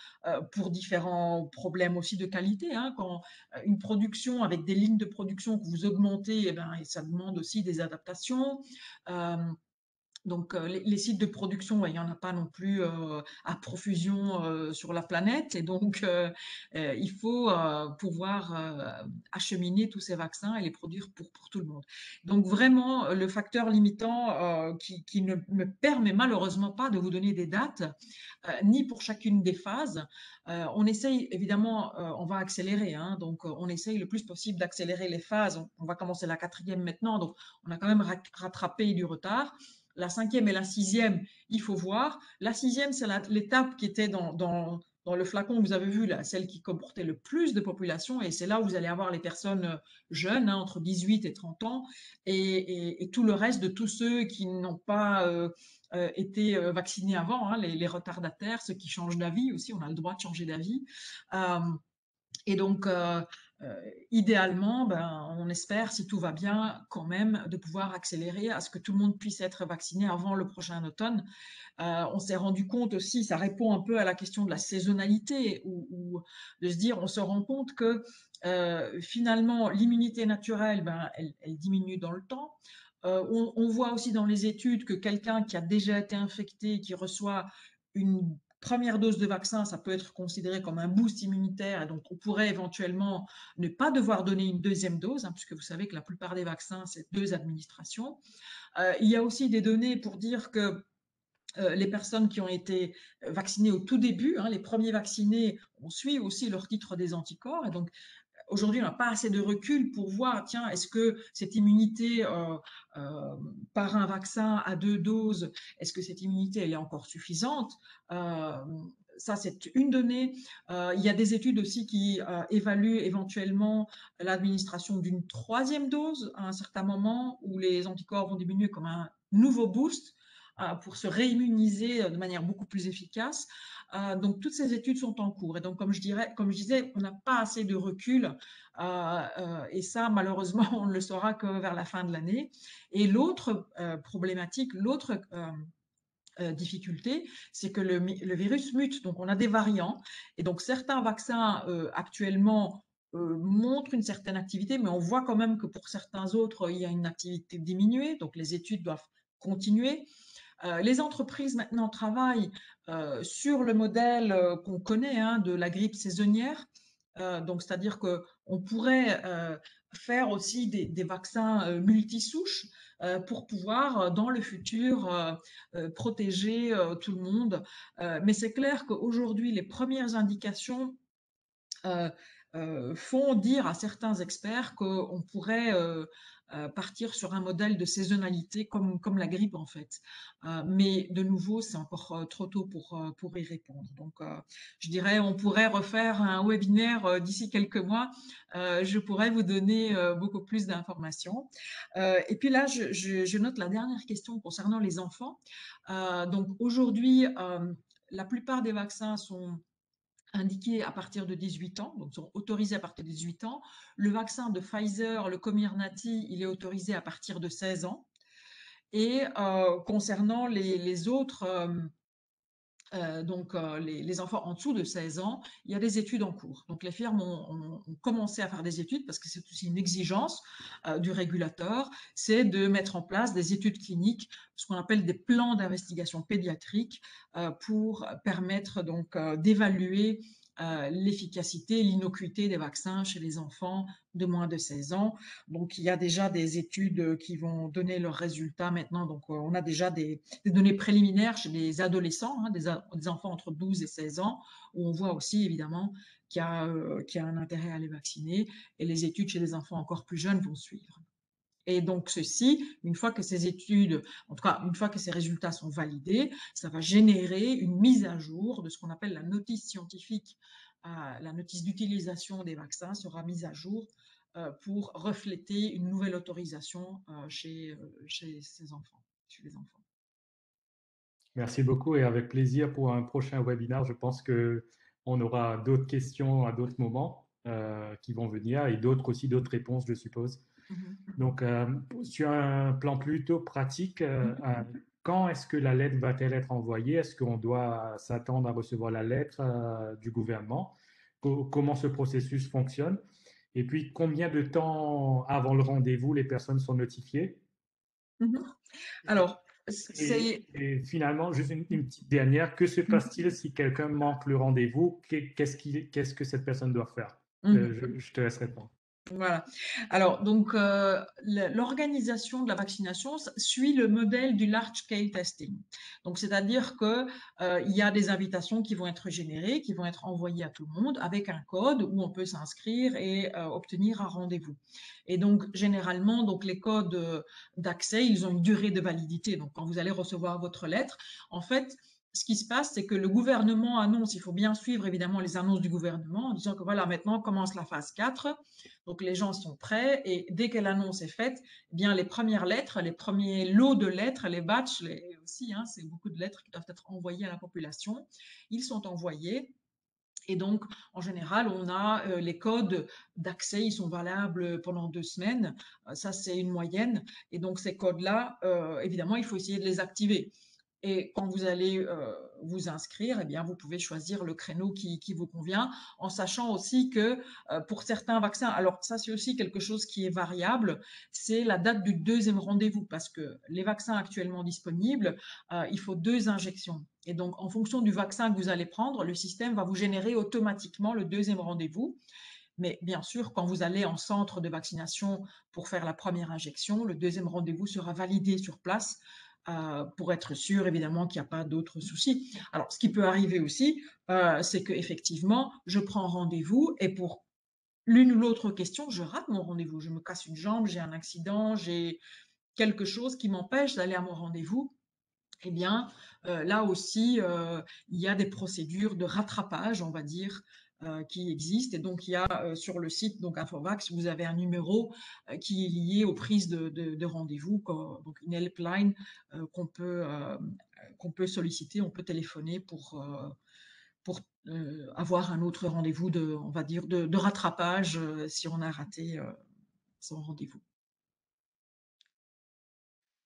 pour différents problèmes aussi de qualité, hein. Quand une production avec des lignes de production que vous augmentez, eh ben, ça demande aussi des adaptations. Euh, Donc, les sites de production, ouais, il y en a pas non plus, à profusion, sur la planète et donc il faut, pouvoir, acheminer tous ces vaccins et les produire pour tout le monde. Donc vraiment, le facteur limitant, qui ne me permet malheureusement pas de vous donner des dates, ni pour chacune des phases. On essaye évidemment, on va accélérer, hein, donc on essaye le plus possible d'accélérer les phases. On va commencer la 4e maintenant, donc on a quand même rattrapé du retard. La 5e et la 6e, il faut voir. La 6e, c'est l'étape qui était dans le flacon, vous avez vu, là, celle qui comportait le plus de population, et c'est là où vous allez avoir les personnes jeunes, hein, entre 18 et 30 ans, et tout le reste de tous ceux qui n'ont pas été vaccinés avant, hein, les retardataires, ceux qui changent d'avis aussi, on a le droit de changer d'avis. Euh, et donc, idéalement, ben, on espère, si tout va bien, quand même, de pouvoir accélérer à ce que tout le monde puisse être vacciné avant le prochain automne. On s'est rendu compte aussi, ça répond un peu à la question de la saisonnalité, ou de se dire, on se rend compte que finalement, l'immunité naturelle, ben, elle diminue dans le temps. On voit aussi dans les études que quelqu'un qui a déjà été infecté, qui reçoit une première dose de vaccin, ça peut être considéré comme un boost immunitaire, et donc on pourrait éventuellement ne pas devoir donner une deuxième dose, hein, puisque vous savez que la plupart des vaccins, c'est 2 administrations. Il y a aussi des données pour dire que les personnes qui ont été vaccinées au tout début, hein, les premiers vaccinés, on suit aussi leur titre des anticorps. Et donc, aujourd'hui, on n'a pas assez de recul pour voir, tiens, est-ce que cette immunité par un vaccin à 2 doses, est-ce que cette immunité, elle est encore suffisante? Ça, c'est une donnée. Il y a des études aussi qui évaluent éventuellement l'administration d'une 3e dose à un certain moment où les anticorps vont diminuer comme un nouveau boost pour se réimmuniser de manière beaucoup plus efficace. Donc, toutes ces études sont en cours. Et donc, comme je disais, on n'a pas assez de recul. Et ça, malheureusement, on ne le saura que vers la fin de l'année. Et l'autre problématique, l'autre difficulté, c'est que le virus mute. Donc, on a des variants. Et donc, certains vaccins actuellement montrent une certaine activité, mais on voit quand même que pour certains autres, il y a une activité diminuée. Donc, les études doivent continuer. Les entreprises maintenant travaillent sur le modèle qu'on connaît, hein, de la grippe saisonnière. Donc, c'est-à-dire qu'on pourrait faire aussi des vaccins multisouches pour pouvoir, dans le futur, protéger tout le monde. Mais c'est clair qu'aujourd'hui, les premières indications euh, font dire à certains experts qu'on pourrait partir sur un modèle de saisonnalité comme la grippe en fait. Mais de nouveau, c'est encore trop tôt pour y répondre. Donc, je dirais, on pourrait refaire un webinaire d'ici quelques mois. Je pourrais vous donner beaucoup plus d'informations. Et puis là, je note la dernière question concernant les enfants. Donc aujourd'hui, la plupart des vaccins sont indiqués à partir de 18 ans, donc sont autorisés à partir de 18 ans. Le vaccin de Pfizer, le Comirnaty, il est autorisé à partir de 16 ans. Et concernant les autres, donc les enfants en dessous de 16 ans, il y a des études en cours. Donc les firmes ont commencé à faire des études parce que c'est aussi une exigence du régulateur, c'est de mettre en place des études cliniques, ce qu'on appelle des plans d'investigation pédiatrique, pour permettre donc d'évaluer l'efficacité, l'innocuité des vaccins chez les enfants de moins de 16 ans. Donc, il y a déjà des études qui vont donner leurs résultats maintenant. Donc, on a déjà des données préliminaires chez les adolescents, hein, des enfants entre 12 et 16 ans, où on voit aussi évidemment qu'il y a un intérêt à les vacciner. Et les études chez les enfants encore plus jeunes vont suivre. Et donc, ceci, une fois que ces études, en tout cas, une fois que ces résultats sont validés, ça va générer une mise à jour de ce qu'on appelle la notice scientifique. La notice d'utilisation des vaccins sera mise à jour pour refléter une nouvelle autorisation chez ces enfants, chez les enfants. Merci beaucoup et avec plaisir pour un prochain webinaire. Je pense que on aura d'autres questions à d'autres moments qui vont venir et d'autres aussi, d'autres réponses, je suppose. Donc, sur un plan plutôt pratique, quand est-ce que la lettre va-t-elle être envoyée? Est-ce qu'on doit s'attendre à recevoir la lettre du gouvernement? Comment ce processus fonctionne? Et puis, combien de temps avant le rendez-vous les personnes sont notifiées? Alors, c'est Et finalement, juste une petite dernière, que se passe-t-il si quelqu'un manque le rendez-vous? Qu'est-ce que cette personne doit faire? Je te laisse répondre. Voilà. Alors, donc, l'organisation de la vaccination suit le modèle du large scale testing. Donc, c'est-à-dire que il y a des invitations qui vont être générées, qui vont être envoyées à tout le monde avec un code où on peut s'inscrire et obtenir un rendez-vous. Et donc, généralement, donc les codes d'accès, ils ont une durée de validité. Donc, quand vous allez recevoir votre lettre, en fait, ce qui se passe, c'est que le gouvernement annonce, il faut bien suivre évidemment les annonces du gouvernement en disant que voilà, maintenant commence la phase 4. Donc les gens sont prêts et dès que l'annonce est faite, eh bien les premières lettres, les premiers lots de lettres, les batchs aussi, hein, c'est beaucoup de lettres qui doivent être envoyées à la population. Ils sont envoyés. Et donc, en général, on a les codes d'accès, ils sont valables pendant 2 semaines. Ça, c'est une moyenne. Et donc, ces codes-là, évidemment, il faut essayer de les activer. Et quand vous allez vous inscrire, eh bien, vous pouvez choisir le créneau qui vous convient, en sachant aussi que pour certains vaccins, alors ça c'est aussi quelque chose qui est variable, c'est la date du deuxième rendez-vous, parce que les vaccins actuellement disponibles, il faut 2 injections. Et donc, en fonction du vaccin que vous allez prendre, le système va vous générer automatiquement le deuxième rendez-vous. Mais bien sûr, quand vous allez en centre de vaccination pour faire la première injection, le deuxième rendez-vous sera validé sur place pour être sûr, évidemment, qu'il n'y a pas d'autres soucis. Alors, ce qui peut arriver aussi, c'est qu'effectivement, je prends rendez-vous et pour l'une ou l'autre question, je rate mon rendez-vous. Je me casse une jambe, j'ai un accident, j'ai quelque chose qui m'empêche d'aller à mon rendez-vous. Eh bien, là aussi, il y a des procédures de rattrapage, on va dire, qui existent. Et donc, il y a sur le site donc Infovax, vous avez un numéro qui est lié aux prises de rendez-vous, donc une helpline qu'on peut solliciter, on peut téléphoner pour avoir un autre rendez-vous on va dire, de rattrapage si on a raté son rendez-vous.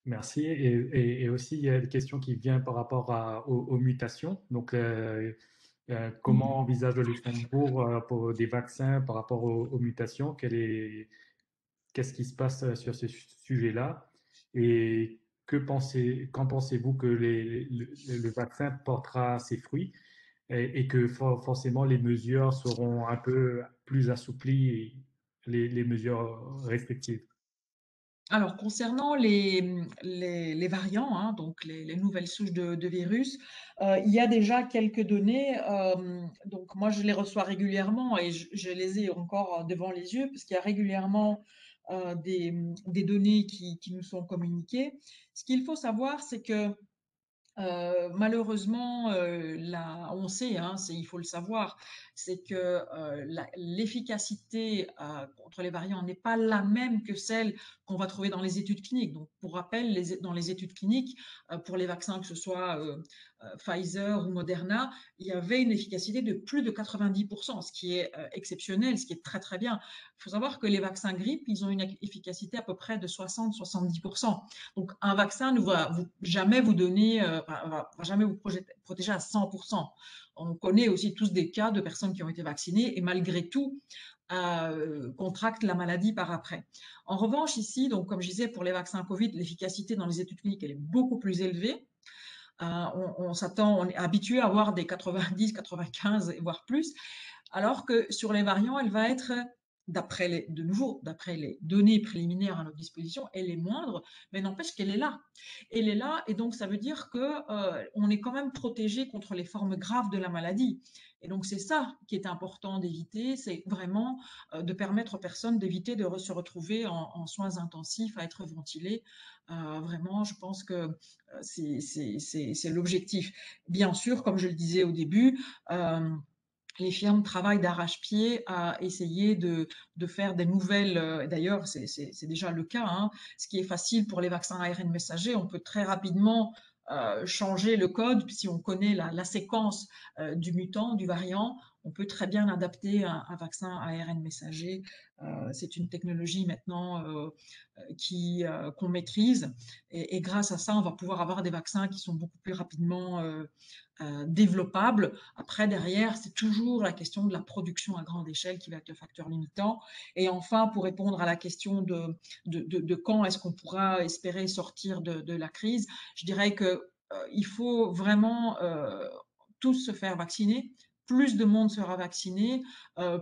Merci. Et aussi, il y a une question qui vient par rapport aux mutations. Donc, comment envisage le Luxembourg pour des vaccins par rapport aux mutations? Qu'est-ce qui se passe sur ce sujet-là? Et qu'en pensez-vous que le vaccin portera ses fruits et que forcément les mesures seront un peu plus assouplies, les mesures restrictives? Alors, concernant les variants, hein, donc les nouvelles souches de virus, il y a déjà quelques données. Donc, moi, je les reçois régulièrement et je les ai encore devant les yeux parce qu'il y a régulièrement des données qui nous sont communiquées. Ce qu'il faut savoir, c'est que malheureusement, on sait, hein, il faut le savoir, c'est que l'efficacité contre les variants n'est pas la même que celle qu'on va trouver dans les études cliniques. Donc, pour rappel, dans les études cliniques, pour les vaccins, que ce soit Pfizer ou Moderna, il y avait une efficacité de plus de 90%, ce qui est exceptionnel, ce qui est très très bien. Il faut savoir que les vaccins grippe, ils ont une efficacité à peu près de 60-70%. Donc, un vaccin ne va jamais vous donner, va jamais vous protéger à 100%. On connaît aussi tous des cas de personnes qui ont été vaccinées et malgré tout contractent la maladie par après. En revanche, ici, donc comme je disais, pour les vaccins Covid, l'efficacité dans les études cliniques elle est beaucoup plus élevée. On est habitué à avoir des 90, 95 voire plus, alors que sur les variants, elle va être d'après les données préliminaires à notre disposition, elle est moindre, mais n'empêche qu'elle est là. Elle est là, et donc ça veut dire que on est quand même protégé contre les formes graves de la maladie. Et donc c'est ça qui est important d'éviter, c'est vraiment de permettre aux personnes d'éviter de se retrouver en soins intensifs, à être ventilées. Vraiment, je pense que c'est l'objectif. Bien sûr, comme je le disais au début, les firmes travaillent d'arrache-pied à essayer de faire des nouvelles. D'ailleurs, c'est déjà le cas. Hein. Ce qui est facile pour les vaccins ARN messagers, on peut très rapidement changer le code. Si on connaît la séquence du mutant, du variant, on peut très bien adapter un vaccin ARN messager. C'est une technologie maintenant qu'on maîtrise et grâce à ça, on va pouvoir avoir des vaccins qui sont beaucoup plus rapidement développables. Après, derrière, c'est toujours la question de la production à grande échelle qui va être le facteur limitant. Et enfin, pour répondre à la question de quand est-ce qu'on pourra espérer sortir de la crise, je dirais que il faut vraiment tous se faire vacciner. Plus de monde sera vacciné,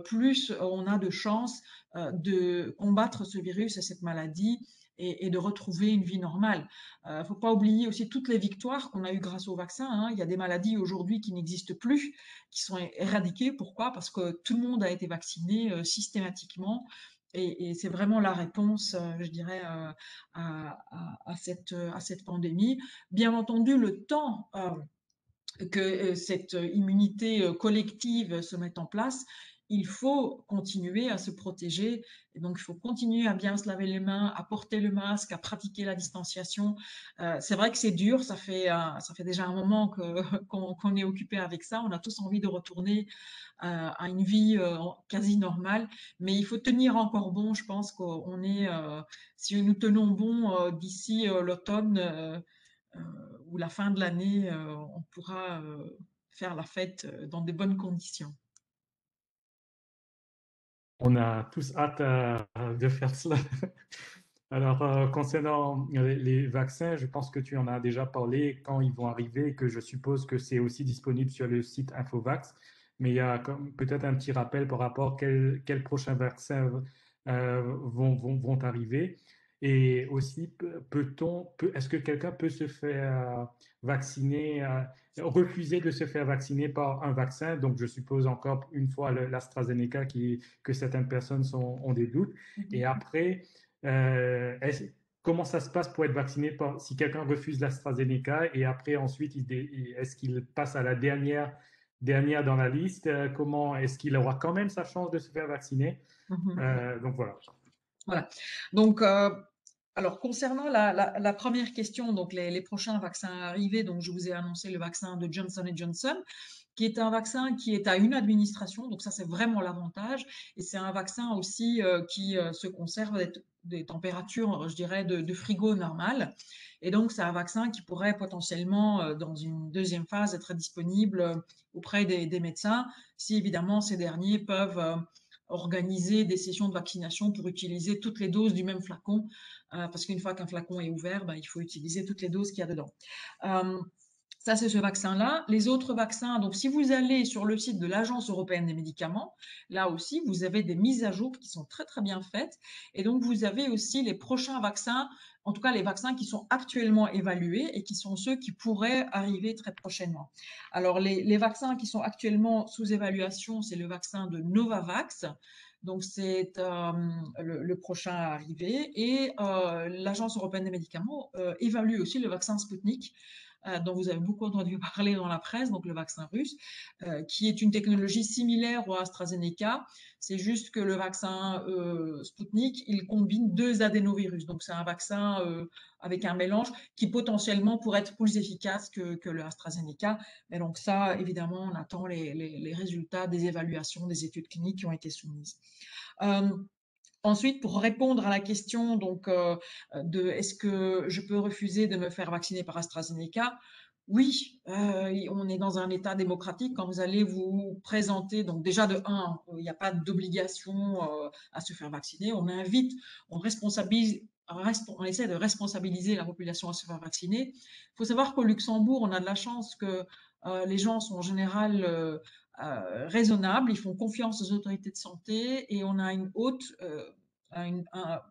plus on a de chances de combattre ce virus et cette maladie et de retrouver une vie normale. Il ne faut pas oublier aussi toutes les victoires qu'on a eues grâce au vaccin, hein. Il y a des maladies aujourd'hui qui n'existent plus, qui sont éradiquées. Pourquoi? Parce que tout le monde a été vacciné systématiquement. Et c'est vraiment la réponse, je dirais, à cette pandémie. Bien entendu, le temps que cette immunité collective se mette en place, il faut continuer à se protéger. Et donc, il faut continuer à bien se laver les mains, à porter le masque, à pratiquer la distanciation. C'est vrai que c'est dur, ça fait déjà un moment qu'on est occupé avec ça. On a tous envie de retourner à une vie quasi normale, mais il faut tenir encore bon. Je pense qu'on est, si nous tenons bon d'ici l'automne, euh, ou la fin de l'année, on pourra faire la fête dans de bonnes conditions. On a tous hâte de faire cela. Alors, concernant les vaccins, je pense que tu en as déjà parlé quand ils vont arriver, et que je suppose que c'est aussi disponible sur le site Infovax. Mais il y a peut-être un petit rappel par rapport à quels prochains vaccins vont arriver. Et aussi, est-ce que quelqu'un peut se faire vacciner, refuser de se faire vacciner par un vaccin? Donc, je suppose encore une fois l'AstraZeneca que certaines personnes ont des doutes. Et après, euh, est-ce- comment ça se passe pour être vacciné si quelqu'un refuse l'AstraZeneca et après ensuite est-ce qu'il passe à la dernière dans la liste? Comment est-ce qu'il aura quand même sa chance de se faire vacciner? Donc voilà. Voilà. Donc, alors concernant la première question, donc les prochains vaccins à arriver, donc je vous ai annoncé le vaccin de Johnson Johnson, qui est un vaccin qui est à une administration, donc ça c'est vraiment l'avantage, et c'est un vaccin aussi qui se conserve des températures, je dirais, de frigo normal, et donc c'est un vaccin qui pourrait potentiellement, dans une deuxième phase, être disponible auprès des médecins, si évidemment ces derniers peuvent organiser des sessions de vaccination pour utiliser toutes les doses du même flacon, parce qu'une fois qu'un flacon est ouvert, ben, il faut utiliser toutes les doses qu'il y a dedans. Euh, Ça, c'est ce vaccin-là. Les autres vaccins, donc si vous allez sur le site de l'Agence européenne des médicaments, là aussi, vous avez des mises à jour qui sont très, très bien faites. Et donc, vous avez aussi les prochains vaccins, en tout cas les vaccins qui sont actuellement évalués et qui sont ceux qui pourraient arriver très prochainement. Alors, les vaccins qui sont actuellement sous évaluation, c'est le vaccin de Novavax. Donc, c'est le prochain à arriver. Et l'Agence européenne des médicaments évalue aussi le vaccin Sputnik, dont vous avez beaucoup entendu parler dans la presse, donc le vaccin russe, qui est une technologie similaire au AstraZeneca. C'est juste que le vaccin Sputnik, il combine deux adénovirus. Donc c'est un vaccin avec un mélange qui potentiellement pourrait être plus efficace que le AstraZeneca. Mais donc ça, évidemment, on attend les résultats des évaluations des études cliniques qui ont été soumises. Ensuite, pour répondre à la question donc de est-ce que je peux refuser de me faire vacciner par AstraZeneca? Oui, on est dans un État démocratique. Quand vous allez vous présenter, donc déjà de un, il n'y a pas d'obligation à se faire vacciner. On invite, on responsabilise, on essaie de responsabiliser la population à se faire vacciner. Il faut savoir qu'au Luxembourg, on a de la chance que les gens sont en général raisonnables, ils font confiance aux autorités de santé et on a un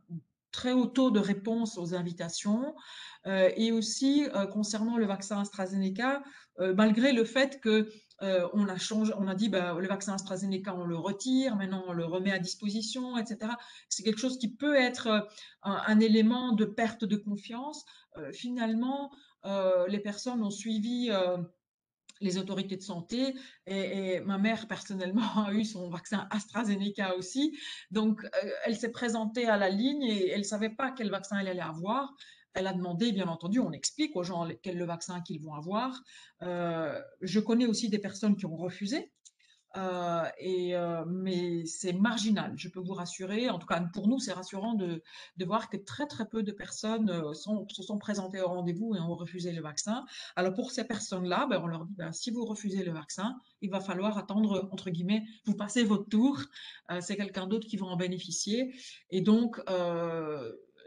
très haut taux de réponse aux invitations. Et aussi, concernant le vaccin AstraZeneca, malgré le fait que on a changé, on a dit bah, le vaccin AstraZeneca, on le retire, maintenant on le remet à disposition, etc. C'est quelque chose qui peut être un élément de perte de confiance. Finalement, les personnes ont suivi les autorités de santé et ma mère personnellement a eu son vaccin AstraZeneca aussi. Donc elle s'est présentée à la ligne et elle savait pas quel vaccin elle allait avoir. Elle a demandé, bien entendu, on explique aux gens quel est le vaccin qu'ils vont avoir. Je connais aussi des personnes qui ont refusé mais c'est marginal, je peux vous rassurer. En tout cas, pour nous, c'est rassurant de voir que très très peu de personnes se sont présentées au rendez-vous et ont refusé le vaccin. Alors pour ces personnes-là, ben, on leur dit, ben, si vous refusez le vaccin, il va falloir attendre, entre guillemets, vous passez votre tour. C'est quelqu'un d'autre qui va en bénéficier. Et donc,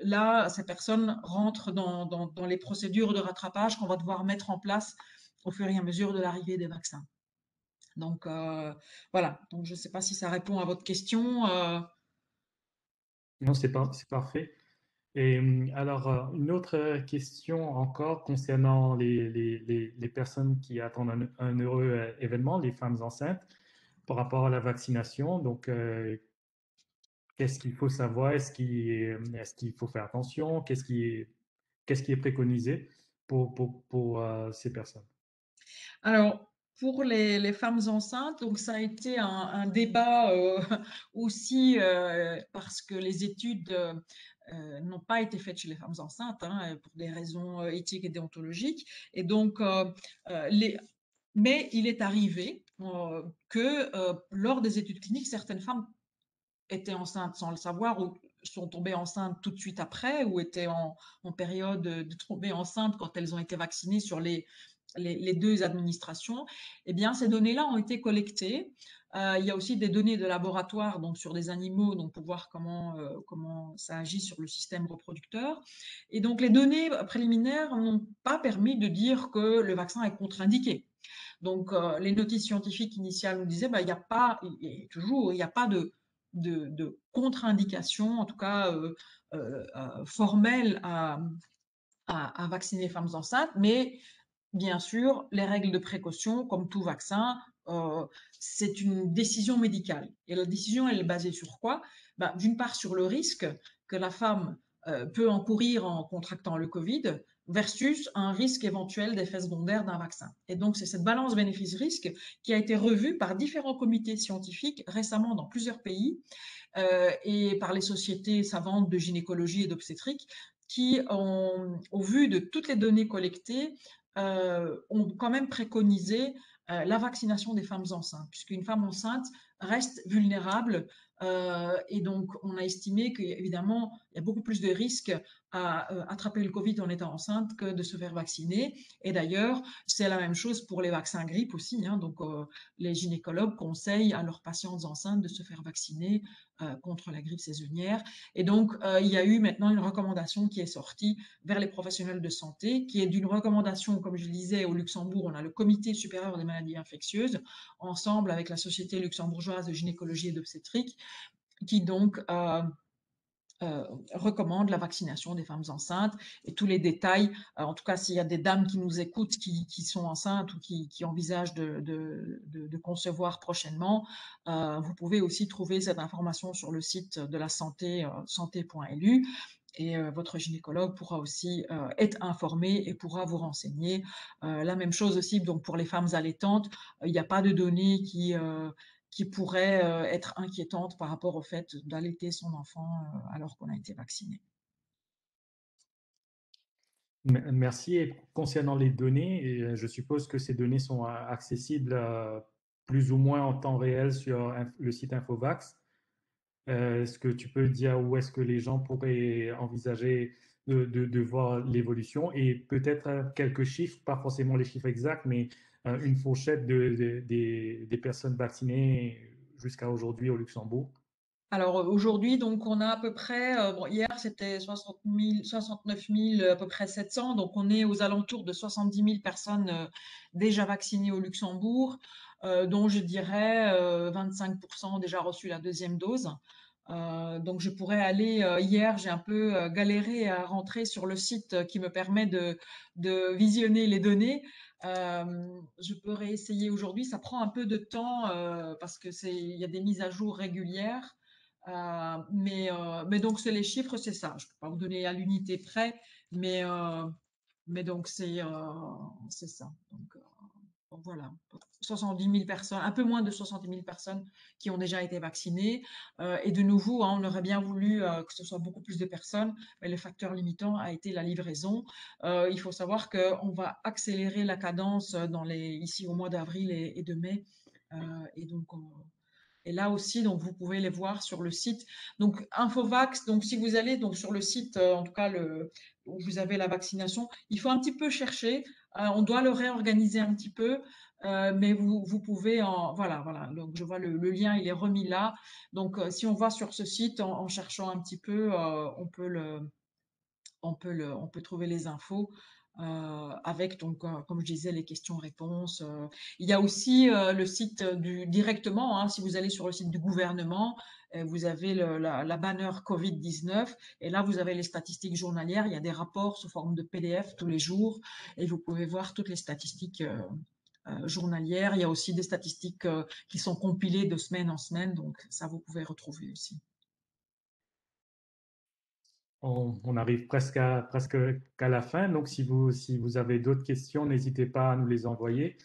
là, ces personnes rentrent dans les procédures de rattrapage qu'on va devoir mettre en place au fur et à mesure de l'arrivée des vaccins. Donc, voilà. Donc, je ne sais pas si ça répond à votre question. Non, c'est parfait. Et alors, une autre question encore concernant les personnes qui attendent un heureux événement, les femmes enceintes, par rapport à la vaccination. Donc, qu'est-ce qu'il faut savoir? Est-ce qu'il faut faire attention? Qu'est-ce qui est préconisé pour ces personnes? Alors, pour les femmes enceintes, donc ça a été un débat aussi parce que les études n'ont pas été faites chez les femmes enceintes hein, pour des raisons éthiques et déontologiques. Et donc, mais il est arrivé que lors des études cliniques, certaines femmes étaient enceintes sans le savoir ou sont tombées enceintes tout de suite après ou étaient en période de tomber enceinte quand elles ont été vaccinées sur les deux administrations, eh bien, ces données-là ont été collectées. Il y a aussi des données de laboratoire donc sur des animaux donc pour voir comment ça agit sur le système reproducteur. Et donc, les données préliminaires n'ont pas permis de dire que le vaccin est contre-indiqué. Donc, les notices scientifiques initiales nous disaient, bah, il n'y a pas, et toujours, il n'y a pas de contre-indication, en tout cas formelle à vacciner les femmes enceintes, mais bien sûr, les règles de précaution, comme tout vaccin, c'est une décision médicale. Et la décision, elle est basée sur quoi? Ben, d'une part, sur le risque que la femme peut encourir en contractant le Covid versus un risque éventuel d'effet secondaire d'un vaccin. Et donc, c'est cette balance bénéfice-risque qui a été revue par différents comités scientifiques récemment dans plusieurs pays et par les sociétés savantes de gynécologie et d'obstétrique qui, au vu de toutes les données collectées, ont quand même préconisé la vaccination des femmes enceintes, puisqu'une femme enceinte reste vulnérable et donc on a estimé qu'évidemment il y a beaucoup plus de risques à attraper le Covid en étant enceinte que de se faire vacciner. Et d'ailleurs, c'est la même chose pour les vaccins grippe aussi. Hein, donc les gynécologues conseillent à leurs patientes enceintes de se faire vacciner contre la grippe saisonnière. Et donc il y a eu maintenant une recommandation qui est sortie vers les professionnels de santé, qui est d'une recommandation, comme je le disais, au Luxembourg, on a le Comité supérieur des maladies infectieuses, ensemble avec la Société luxembourgeoise de gynécologie et d'obstétrique, qui donc recommande la vaccination des femmes enceintes et tous les détails. En tout cas, s'il y a des dames qui nous écoutent, qui sont enceintes ou qui envisagent de concevoir prochainement, vous pouvez aussi trouver cette information sur le site de la santé, santé.lu. Et votre gynécologue pourra aussi être informé et pourra vous renseigner. La même chose aussi donc pour les femmes allaitantes. Il n'y a pas de données qui pourraient être inquiétantes par rapport au fait d'allaiter son enfant alors qu'on a été vacciné. Merci. Et concernant les données, je suppose que ces données sont accessibles plus ou moins en temps réel sur le site Infovax. Est-ce que tu peux dire où est-ce que les gens pourraient envisager de voir l'évolution et peut-être quelques chiffres, pas forcément les chiffres exacts, mais une fourchette des personnes vaccinées jusqu'à aujourd'hui au Luxembourg? Alors aujourd'hui, donc on a à peu près, bon, hier c'était 60 000, 69 000, à peu près 700, donc on est aux alentours de 70 000 personnes déjà vaccinées au Luxembourg, dont je dirais 25% ont déjà reçu la deuxième dose. Donc je pourrais aller, hier j'ai un peu galéré à rentrer sur le site qui me permet de visionner les données. Je peux réessayer aujourd'hui, ça prend un peu de temps parce que il y a des mises à jour régulières. Mais donc, c'est les chiffres, c'est ça. Je ne peux pas vous donner à l'unité près, mais, mais donc, c'est ça. Donc, voilà. 70 000 personnes, un peu moins de 70 000 personnes qui ont déjà été vaccinées. Et de nouveau, hein, on aurait bien voulu que ce soit beaucoup plus de personnes, mais le facteur limitant a été la livraison. Il faut savoir qu'on va accélérer la cadence ici au mois d'avril et de mai Et donc, et là aussi, donc vous pouvez les voir sur le site. Donc Infovax, donc si vous allez donc sur le site, en tout cas où vous avez la vaccination, il faut un petit peu chercher. On doit le réorganiser un petit peu, mais vous pouvez voilà. Donc je vois le lien, il est remis là. Donc si on va sur ce site en cherchant un petit peu, on peut trouver les infos avec, donc, comme je disais, les questions-réponses. Il y a aussi le site directement, hein, si vous allez sur le site du gouvernement, vous avez la banner Covid-19 et là, vous avez les statistiques journalières. Il y a des rapports sous forme de PDF tous les jours et vous pouvez voir toutes les statistiques journalières. Il y a aussi des statistiques qui sont compilées de semaine en semaine, donc ça, vous pouvez retrouver aussi. On arrive presque qu'à la fin, donc si vous avez d'autres questions, n'hésitez pas à nous les envoyer,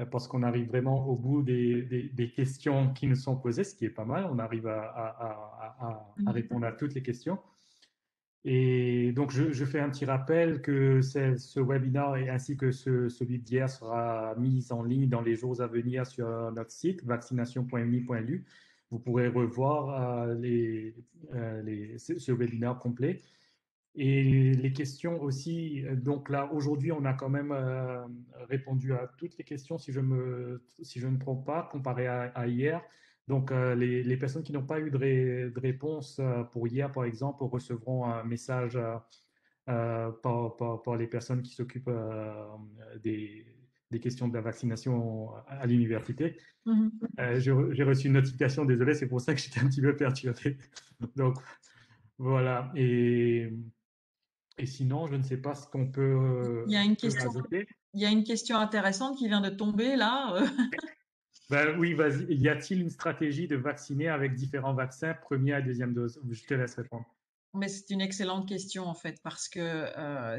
parce qu'on arrive vraiment au bout des questions qui nous sont posées, ce qui est pas mal. On arrive à Mhm. répondre à toutes les questions. Et donc, je fais un petit rappel que ce webinaire ainsi que celui d'hier sera mis en ligne dans les jours à venir sur notre site vaccination.mi.lu. Vous pourrez revoir ce webinaire complet. Et les questions aussi, donc là, aujourd'hui, on a quand même répondu à toutes les questions, si je ne me trompe pas, comparé à hier. Donc, les personnes qui n'ont pas eu de réponse pour hier, par exemple, recevront un message par les personnes qui s'occupent des, des questions de la vaccination à l'université. Mhm. J'ai reçu une notification, désolé, c'est pour ça que j'étais un petit peu perturbé. Donc, voilà. Et sinon, je ne sais pas ce qu'on Il y a une peut question, ajouter. il y a une question intéressante qui vient de tomber là. Ben oui, vas-y. Y a-t-il une stratégie de vacciner avec différents vaccins, première et deuxième dose? Je te laisse répondre. Mais c'est une excellente question en fait, parce que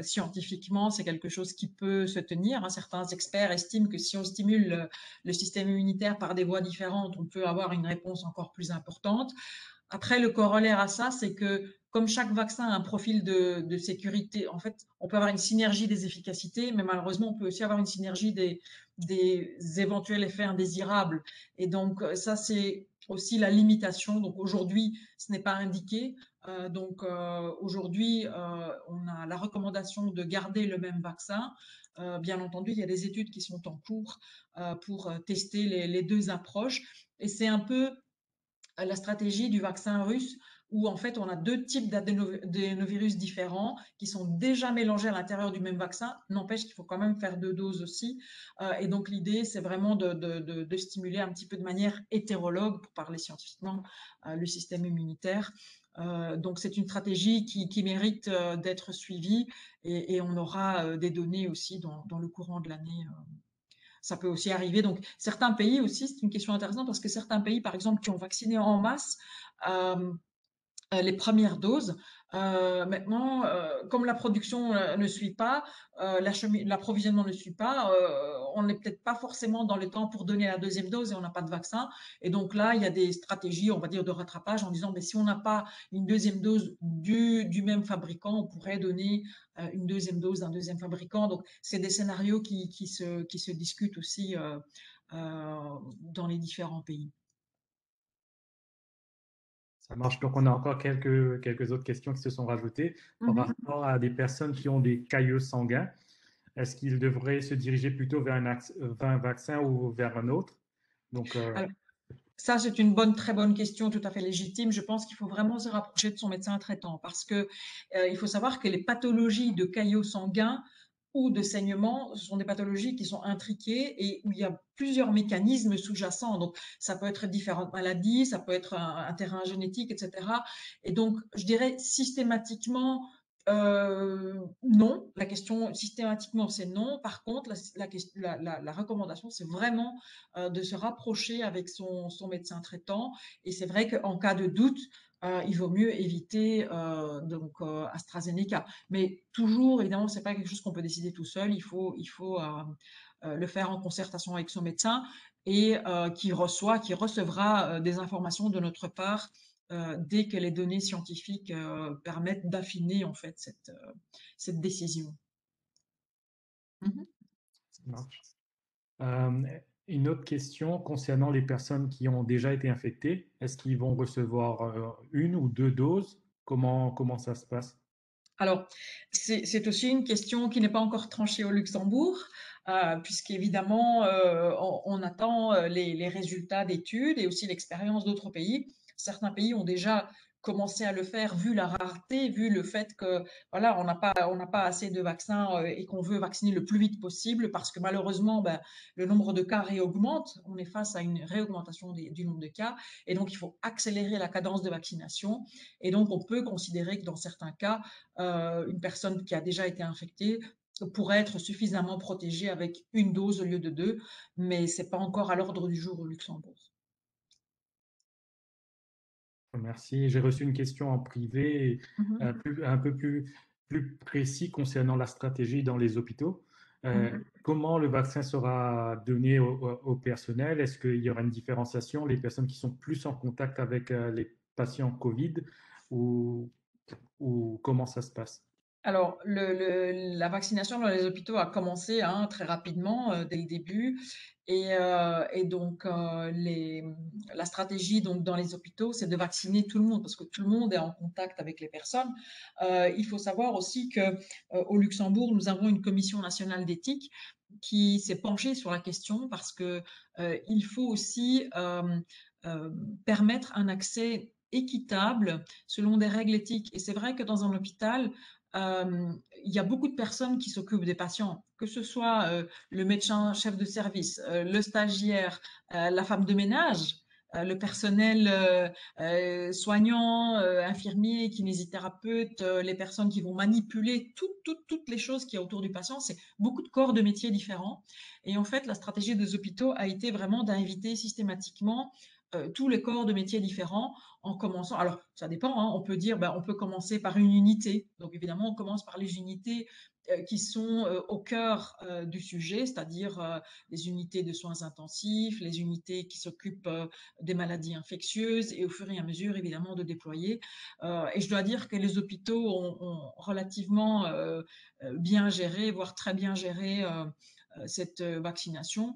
scientifiquement, c'est quelque chose qui peut se tenir, hein. Certains experts estiment que si on stimule le système immunitaire par des voies différentes, on peut avoir une réponse encore plus importante. Après, le corollaire à ça, c'est que comme chaque vaccin a un profil de sécurité, en fait, on peut avoir une synergie des efficacités, mais malheureusement, on peut aussi avoir une synergie des éventuels effets indésirables. Et donc, ça, c'est aussi la limitation. Donc, aujourd'hui, ce n'est pas indiqué. Aujourd'hui, on a la recommandation de garder le même vaccin. Bien entendu, il y a des études qui sont en cours pour tester les deux approches. Et c'est un peu la stratégie du vaccin russe où en fait on a deux types d'adénovirus différents qui sont déjà mélangés à l'intérieur du même vaccin. N'empêche qu'il faut quand même faire deux doses aussi. Et donc l'idée, c'est vraiment de stimuler un petit peu de manière hétérologue, pour parler scientifiquement, le système immunitaire. Donc c'est une stratégie qui mérite d'être suivie et on aura des données aussi dans le courant de l'année. Ça peut aussi arriver. Donc, certains pays aussi, c'est une question intéressante parce que certains pays, par exemple, qui ont vacciné en masse, euh, les premières doses. Maintenant, comme la production ne suit pas, l'approvisionnement ne suit pas, on n'est peut-être pas forcément dans le temps pour donner la deuxième dose et on n'a pas de vaccin. Et donc là, il y a des stratégies, on va dire, de rattrapage en disant, mais si on n'a pas une deuxième dose du même fabricant, on pourrait donner une deuxième dose d'un deuxième fabricant. Donc, c'est des scénarios qui se discutent aussi dans les différents pays. Ça marche. Donc, on a encore quelques autres questions qui se sont rajoutées par Mhm. rapport à des personnes qui ont des caillots sanguins. Est-ce qu'ils devraient se diriger plutôt vers un vaccin ou vers un autre? Donc, Alors, ça, c'est une très bonne question, tout à fait légitime. Je pense qu'il faut vraiment se rapprocher de son médecin traitant parce que il faut savoir que les pathologies de caillots sanguins ou de saignement, ce sont des pathologies qui sont intriquées et où il y a plusieurs mécanismes sous-jacents. Donc, ça peut être différentes maladies, ça peut être un terrain génétique, etc. Et donc, je dirais systématiquement, non. La question systématiquement, c'est non. Par contre, la recommandation, c'est vraiment de se rapprocher avec son médecin traitant. Et c'est vrai qu'en cas de doute, il vaut mieux éviter AstraZeneca. Mais toujours, évidemment, c'est pas quelque chose qu'on peut décider tout seul. Il faut le faire en concertation avec son médecin et qui recevra des informations de notre part dès que les données scientifiques permettent d'affiner en fait cette décision. Mhm. ça marche. Euh, Une autre question concernant les personnes qui ont déjà été infectées. Est-ce qu'ils vont recevoir une ou deux doses? Comment ça se passe? Alors, c'est aussi une question qui n'est pas encore tranchée au Luxembourg, puisqu'évidemment, on attend les résultats d'études et aussi l'expérience d'autres pays. Certains pays ont déjà commencé à le faire vu la rareté, vu le fait que voilà, on n'a pas assez de vaccins et qu'on veut vacciner le plus vite possible parce que malheureusement, ben, le nombre de cas réaugmente. On est face à une réaugmentation du nombre de cas et donc il faut accélérer la cadence de vaccination. Et donc on peut considérer que dans certains cas, une personne qui a déjà été infectée pourrait être suffisamment protégée avec une dose au lieu de deux, mais ce n'est pas encore à l'ordre du jour au Luxembourg. Merci. J'ai reçu une question en privé, Mhm, un peu plus précis concernant la stratégie dans les hôpitaux. mhm. Comment le vaccin sera donné au personnel? Est-ce qu'il y aura une différenciation, les personnes qui sont plus en contact avec les patients Covid ou, ou comment ça se passe? Alors, la vaccination dans les hôpitaux a commencé hein, très rapidement dès le début. Et donc, la stratégie donc, dans les hôpitaux, c'est de vacciner tout le monde parce que tout le monde est en contact avec les personnes. Il faut savoir aussi qu'au Luxembourg, nous avons une commission nationale d'éthique qui s'est penchée sur la question parce que il faut aussi euh, permettre un accès équitable selon des règles éthiques. Et c'est vrai que dans un hôpital, euh, il y a beaucoup de personnes qui s'occupent des patients, que ce soit le médecin chef de service, le stagiaire, la femme de ménage, le personnel soignant, infirmier, kinésithérapeute, les personnes qui vont manipuler toutes les choses qu'il y a autour du patient. C'est beaucoup de corps de métiers différents. Et en fait, la stratégie des hôpitaux a été vraiment d'inviter systématiquement tous les corps de métiers différents en commençant. Alors, ça dépend, hein, on peut dire, ben, on peut commencer par une unité. Donc, évidemment, on commence par les unités qui sont au cœur du sujet, c'est-à-dire les unités de soins intensifs, les unités qui s'occupent des maladies infectieuses et au fur et à mesure, évidemment, de déployer. Et je dois dire que les hôpitaux ont relativement bien géré, voire très bien géré cette vaccination.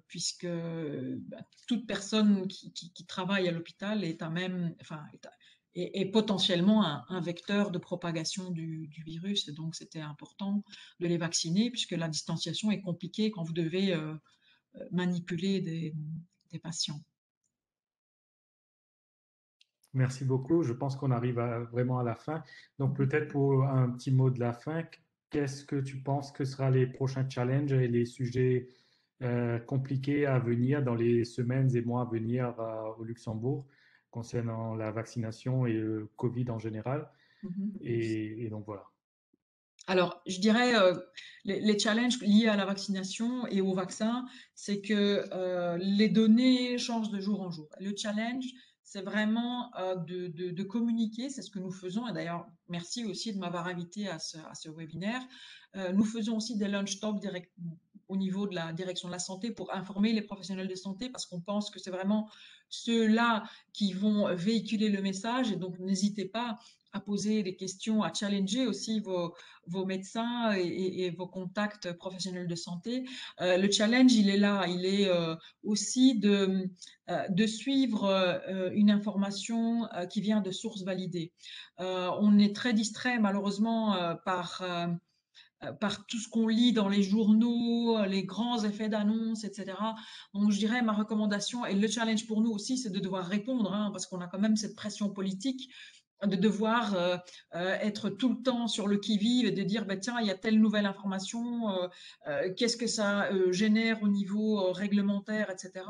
Puisque bah, toute personne qui travaille à l'hôpital est à même, enfin, est potentiellement un vecteur de propagation du virus. Et donc, c'était important de les vacciner puisque la distanciation est compliquée quand vous devez manipuler des patients. Merci beaucoup. Je pense qu'on arrive vraiment à la fin. Donc peut-être pour un petit mot de la fin, qu'est-ce que tu penses que sera les prochains challenges et les sujets compliqués à venir dans les semaines et mois à venir au Luxembourg concernant la vaccination et le Covid en général? Mhm. Et donc voilà. Alors, je dirais, les challenges liés à la vaccination et au vaccin, c'est que les données changent de jour en jour. Le challenge, c'est vraiment de communiquer, c'est ce que nous faisons. Et d'ailleurs, merci aussi de m'avoir invité à ce webinaire. Nous faisons aussi des lunch talks au niveau de la direction de la santé pour informer les professionnels de santé parce qu'on pense que c'est vraiment ceux-là qui vont véhiculer le message. Et donc, n'hésitez pas à poser des questions, à challenger aussi vos médecins et vos contacts professionnels de santé. Le challenge, il est là, il est aussi de suivre une information qui vient de sources validées. On est très distrait malheureusement par tout ce qu'on lit dans les journaux, les grands effets d'annonce, etc. Donc, je dirais ma recommandation et le challenge pour nous aussi, c'est de devoir répondre, hein, parce qu'on a quand même cette pression politique de devoir être tout le temps sur le qui-vive et de dire bah, tiens il y a telle nouvelle information qu'est-ce que ça génère au niveau réglementaire, etc.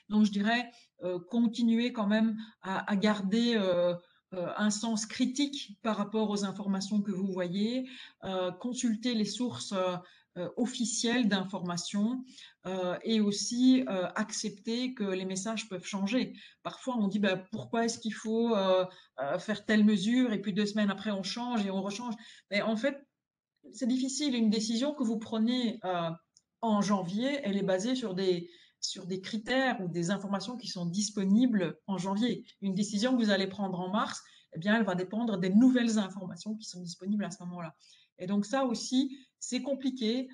Donc je dirais continuer quand même à garder un sens critique par rapport aux informations que vous voyez, consulter les sources officielles d'informations et aussi accepter que les messages peuvent changer. Parfois on dit bah, pourquoi est-ce qu'il faut faire telle mesure et puis 2 semaines après on change et on rechange. Mais en fait, c'est difficile. Une décision que vous prenez en janvier, elle est basée sur des critères ou des informations qui sont disponibles en janvier. Une décision que vous allez prendre en mars, eh bien, elle va dépendre des nouvelles informations qui sont disponibles à ce moment-là. Et donc ça aussi, c'est compliqué,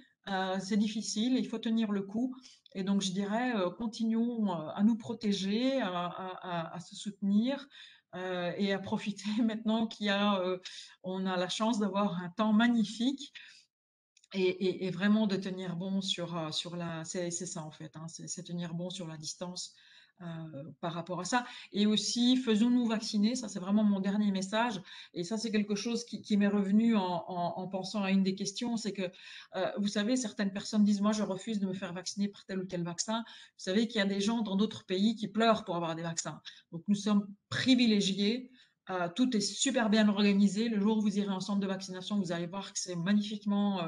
c'est difficile, il faut tenir le coup. Et donc, je dirais, continuons à nous protéger, à se soutenir et à profiter maintenant on a la chance d'avoir un temps magnifique et vraiment de tenir bon sur c'est ça en fait, hein, c'est tenir bon sur la distance par rapport à ça. Et aussi, faisons-nous vacciner, ça c'est vraiment mon dernier message. Et ça c'est quelque chose qui m'est revenu en pensant à une des questions, c'est que vous savez, certaines personnes disent, moi je refuse de me faire vacciner par tel ou tel vaccin. Vous savez qu'il y a des gens dans d'autres pays qui pleurent pour avoir des vaccins. Donc nous sommes privilégiés. Tout est super bien organisé. Le jour où vous irez en centre de vaccination, vous allez voir que c'est magnifiquement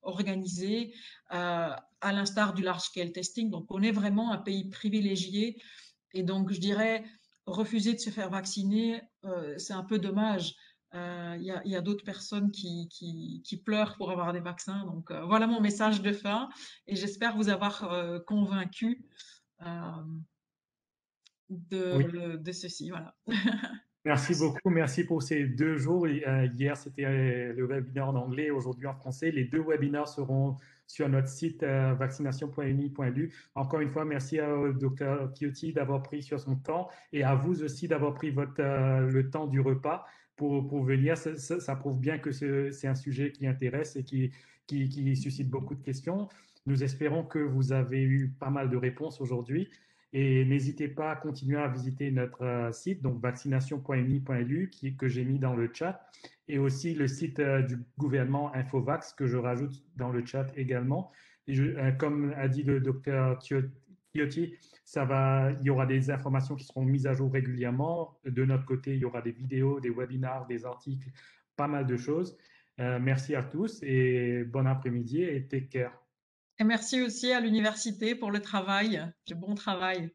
organisé, à l'instar du large scale testing. Donc, on est vraiment un pays privilégié. Et donc, je dirais, refuser de se faire vacciner, c'est un peu dommage. Il y a d'autres personnes qui pleurent pour avoir des vaccins. Donc, voilà mon message de fin. Et j'espère vous avoir convaincu euh, Oui. de ceci. Voilà. Merci beaucoup. Merci pour ces 2 jours. Hier, c'était le webinaire en anglais, aujourd'hui en français. Les 2 webinaires seront sur notre site vaccination.uni.lu. Encore une fois, merci au Dr Chiotti d'avoir pris sur son temps et à vous aussi d'avoir pris le temps du repas pour venir. Ça prouve bien que c'est un sujet qui intéresse et qui suscite beaucoup de questions. Nous espérons que vous avez eu pas mal de réponses aujourd'hui. Et n'hésitez pas à continuer à visiter notre site, donc vaccination.uni.lu, que j'ai mis dans le chat, et aussi le site du gouvernement Infovax, que je rajoute dans le chat également. Comme a dit le docteur Chiotti, il y aura des informations qui seront mises à jour régulièrement. De notre côté, il y aura des vidéos, des webinars, des articles, pas mal de choses. Merci à tous et bon après-midi et take care. Et merci aussi à l'université pour le travail, le bon travail.